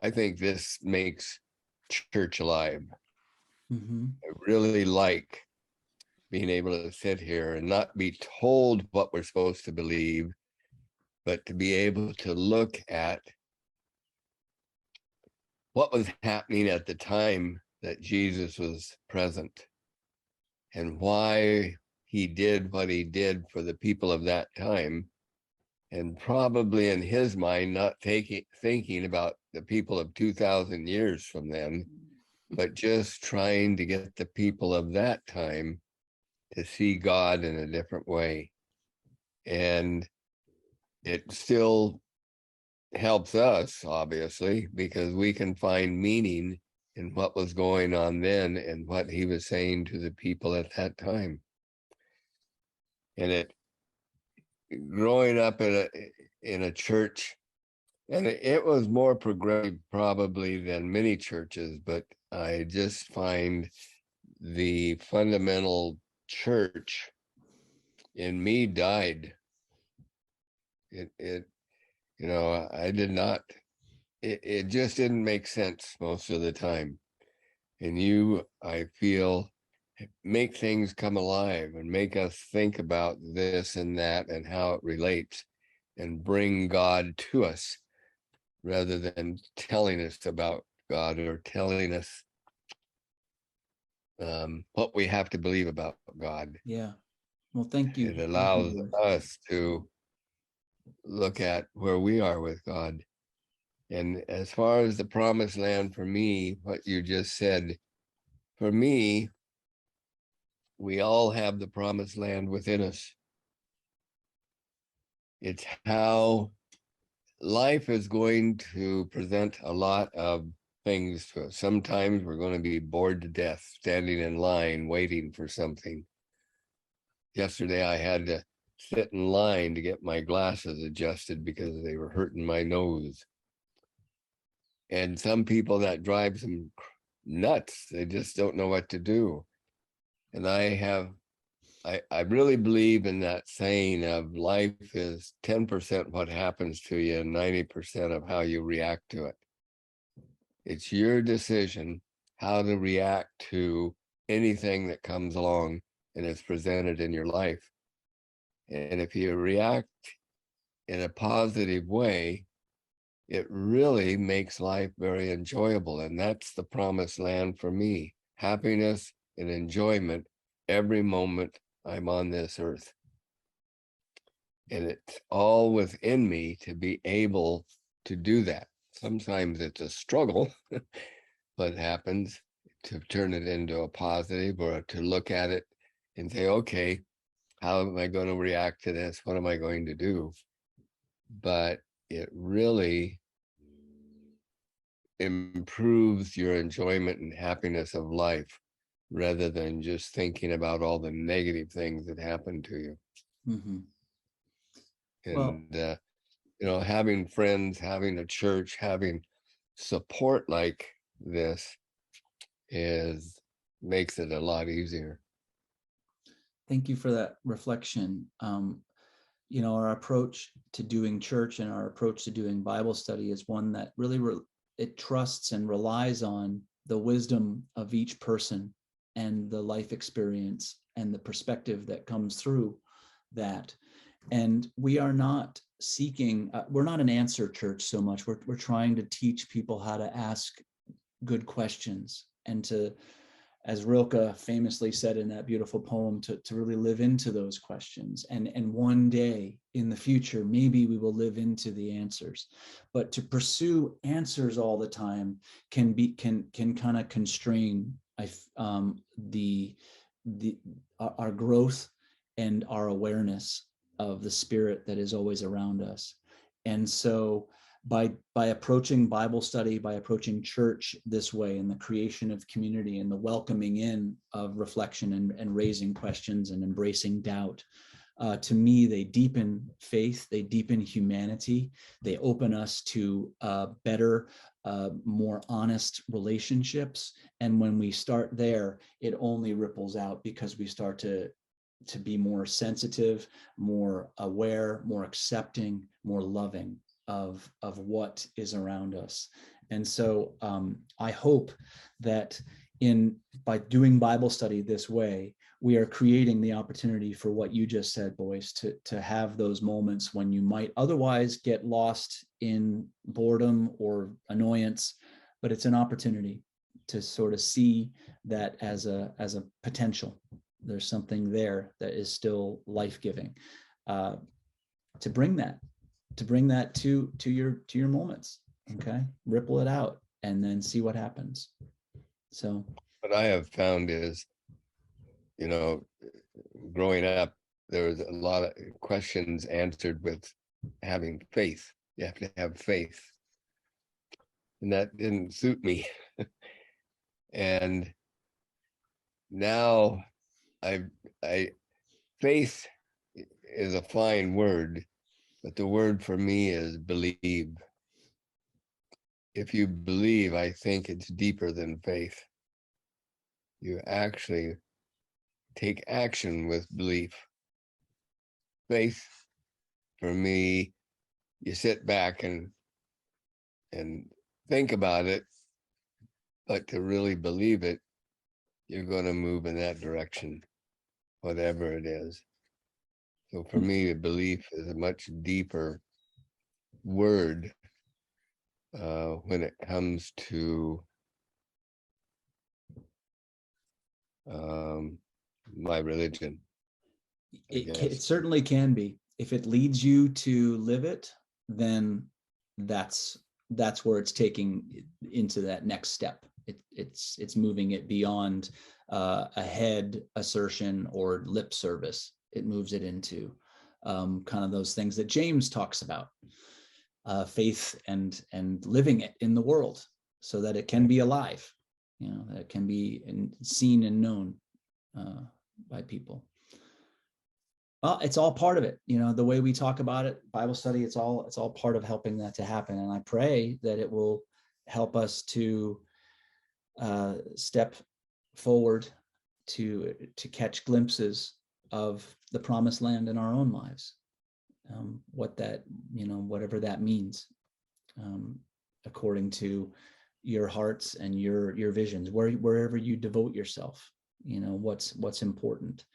this makes church alive. Mm-hmm. I really like being able to sit here and not be told what we're supposed to believe, but to be able to look at what was happening at the time that Jesus was present and why he did what he did for the people of that time. And probably in his mind, not thinking about the people of 2,000 years from then, but just trying to get the people of that time to see God in a different way. And it still helps us, obviously, because we can find meaning in what was going on then and what he was saying to the people at that time. And it, growing up in a church, and it was more progressive probably than many churches, but I just find the fundamental church in me died. It you know, I did not, it just didn't make sense most of the time. And you, I feel, make things come alive and make us think about this and that and how it relates and bring God to us rather than telling us about God or telling us what we have to believe about God. Yeah. Well, thank you. It Thank you, allows Boyce. us to look at where we are with God. And as far as the promised land for me, what you just said, for me, we all have the promised land within us. It's how life is going to present a lot of things to us. Sometimes we're going to be bored to death, standing in line, waiting for something. Yesterday, I had to sit in line to get my glasses adjusted because they were hurting my nose. And some people, that drives them nuts. They just don't know what to do. And I really believe in that saying of life is 10% what happens to you and 90% of how you react to it. It's your decision how to react to anything that comes along and is presented in your life. And if you react in a positive way, it really makes life very enjoyable. And that's the promised land for me. Happiness and enjoyment every moment I'm on this earth. And it's all within me to be able to do that. Sometimes it's a struggle, but happens to turn it into a positive or to look at it and say, okay, how am I going to react to this? What am I going to do? But it really improves your enjoyment and happiness of life rather than just thinking about all the negative things that happen to you. Mhm. And, Well, you know, having friends, having a church, having support like this makes it a lot easier. thank you for that reflection. You know, our approach to doing church and our approach to doing Bible study is one that really it trusts and relies on the wisdom of each person and the life experience and the perspective that comes through that. And we are not seeking, we're not an answer church so much. We're trying to teach people how to ask good questions and to, as Rilke famously said in that beautiful poem, to really live into those questions. And one day in the future, maybe we will live into the answers. But to pursue answers all the time can kind of constrain our growth and our awareness of the spirit that is always around us. And so by approaching Bible study, by approaching church this way, and the creation of community and the welcoming in of reflection and raising questions and embracing doubt, to me, they deepen faith, they deepen humanity, they open us to better, more honest relationships. And when we start there, it only ripples out because we start to be more sensitive, more aware, more accepting, more loving of what is around us. And so I hope that by doing Bible study this way, we are creating the opportunity for what you just said, Boyce, to have those moments when you might otherwise get lost in boredom or annoyance, but it's an opportunity to sort of see that as a potential. There's something there that is still life-giving. To bring that to your moments. Okay, ripple it out and then see what happens. So what I have found is, growing up, there was a lot of questions answered with having faith. You have to have faith. And that didn't suit me. And now faith is a fine word, but the word for me is believe. If you believe, I think it's deeper than faith. You actually take action with belief. Faith, for me, you sit back and think about it, but to really believe it, you're going to move in that direction, whatever it is. So for me, belief is a much deeper word when it comes to my religion. it certainly can be. If it leads you to live it, then that's where it's taking into that next step. It's moving it beyond a head assertion or lip service. It moves it into kind of those things that James talks about, faith and living it in the world so that it can be alive, that it can be seen and known by people. Well, it's all part of it. The way we talk about it, Bible study, it's all part of helping that to happen. And I pray that it will help us to step forward to catch glimpses of the promised land in our own lives. What that, whatever that means, according to your hearts and your visions, wherever you devote yourself, what's important.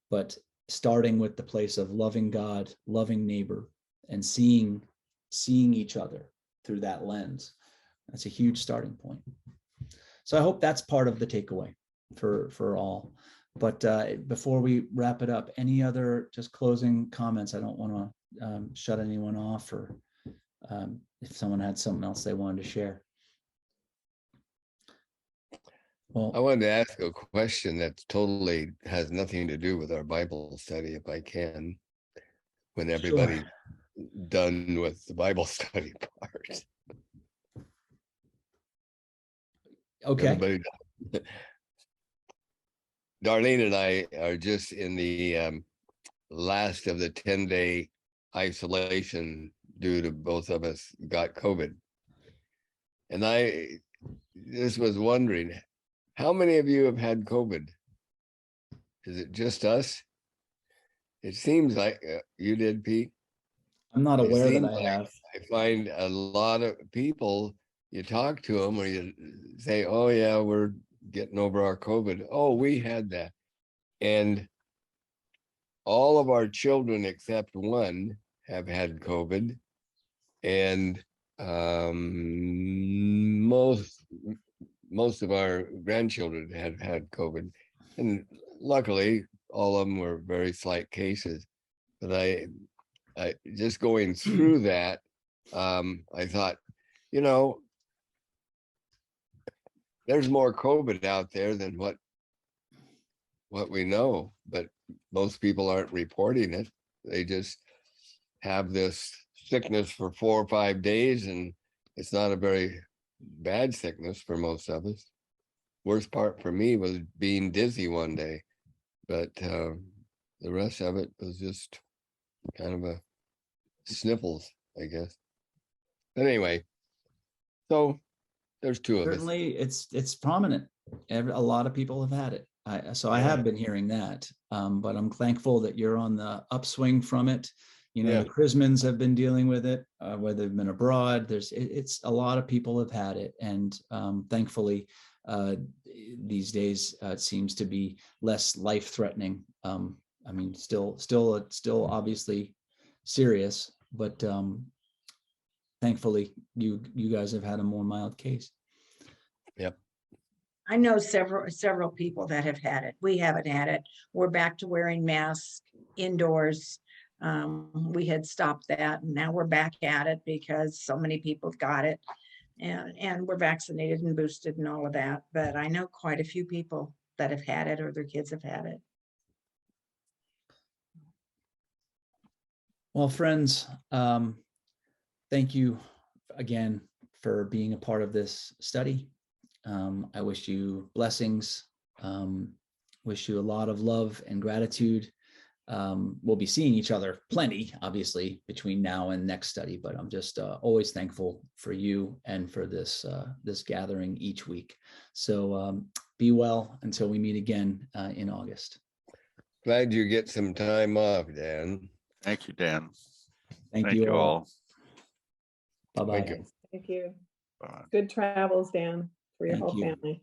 But starting with the place of loving God, loving neighbor, and seeing each other through that lens, that's a huge starting point. So I hope that's part of the takeaway for all. But before we wrap it up, any other just closing comments? I don't want to shut anyone off, or if someone had something else they wanted to share. Well, I wanted to ask a question that totally has nothing to do with our Bible study, if I can, when everybody's done with the Bible study part. Okay. Darlene and I are just in the last of the 10-day isolation due to both of us got COVID. And I just was wondering, how many of you have had COVID? Is it just us? It seems like you did, Pete. I'm not aware that I have. I find a lot of people, you talk to them or you say, oh yeah, we're getting over our COVID. Oh, we had that. And all of our children except one have had COVID. And most of our grandchildren have had COVID. And luckily, all of them were very slight cases. But I just going through that, I thought, there's more COVID out there than what we know, but most people aren't reporting it. They just have this sickness for 4 or 5 days, and it's not a very bad sickness for most of us. Worst part for me was being dizzy one day, but the rest of it was just kind of a sniffles, I guess. But anyway, so there's two of us. Certainly, it's prominent. A lot of people have had it. I have been hearing that, but I'm thankful that you're on the upswing from it. The Chrismans have been dealing with it, whether they've been abroad. It's a lot of people have had it, and thankfully, these days it seems to be less life-threatening. I mean, still obviously serious, but thankfully, you guys have had a more mild case. Yep. I know several people that have had it. We haven't had it. We're back to wearing masks indoors. We had stopped that, and now we're back at it because so many people got it, and we're vaccinated and boosted and all of that. But I know quite a few people that have had it or their kids have had it. Well, friends, thank you again for being a part of this study. I wish you blessings, wish you a lot of love and gratitude. We'll be seeing each other plenty, obviously, between now and next study, but I'm just always thankful for you and for this gathering each week. So be well until we meet again in August. Glad you get some time off, Dan. Thank you, Dan. Thank you all. Thank Bye-bye. you. Thank you. Bye. Good travels, Dan, for your Thank whole you. family.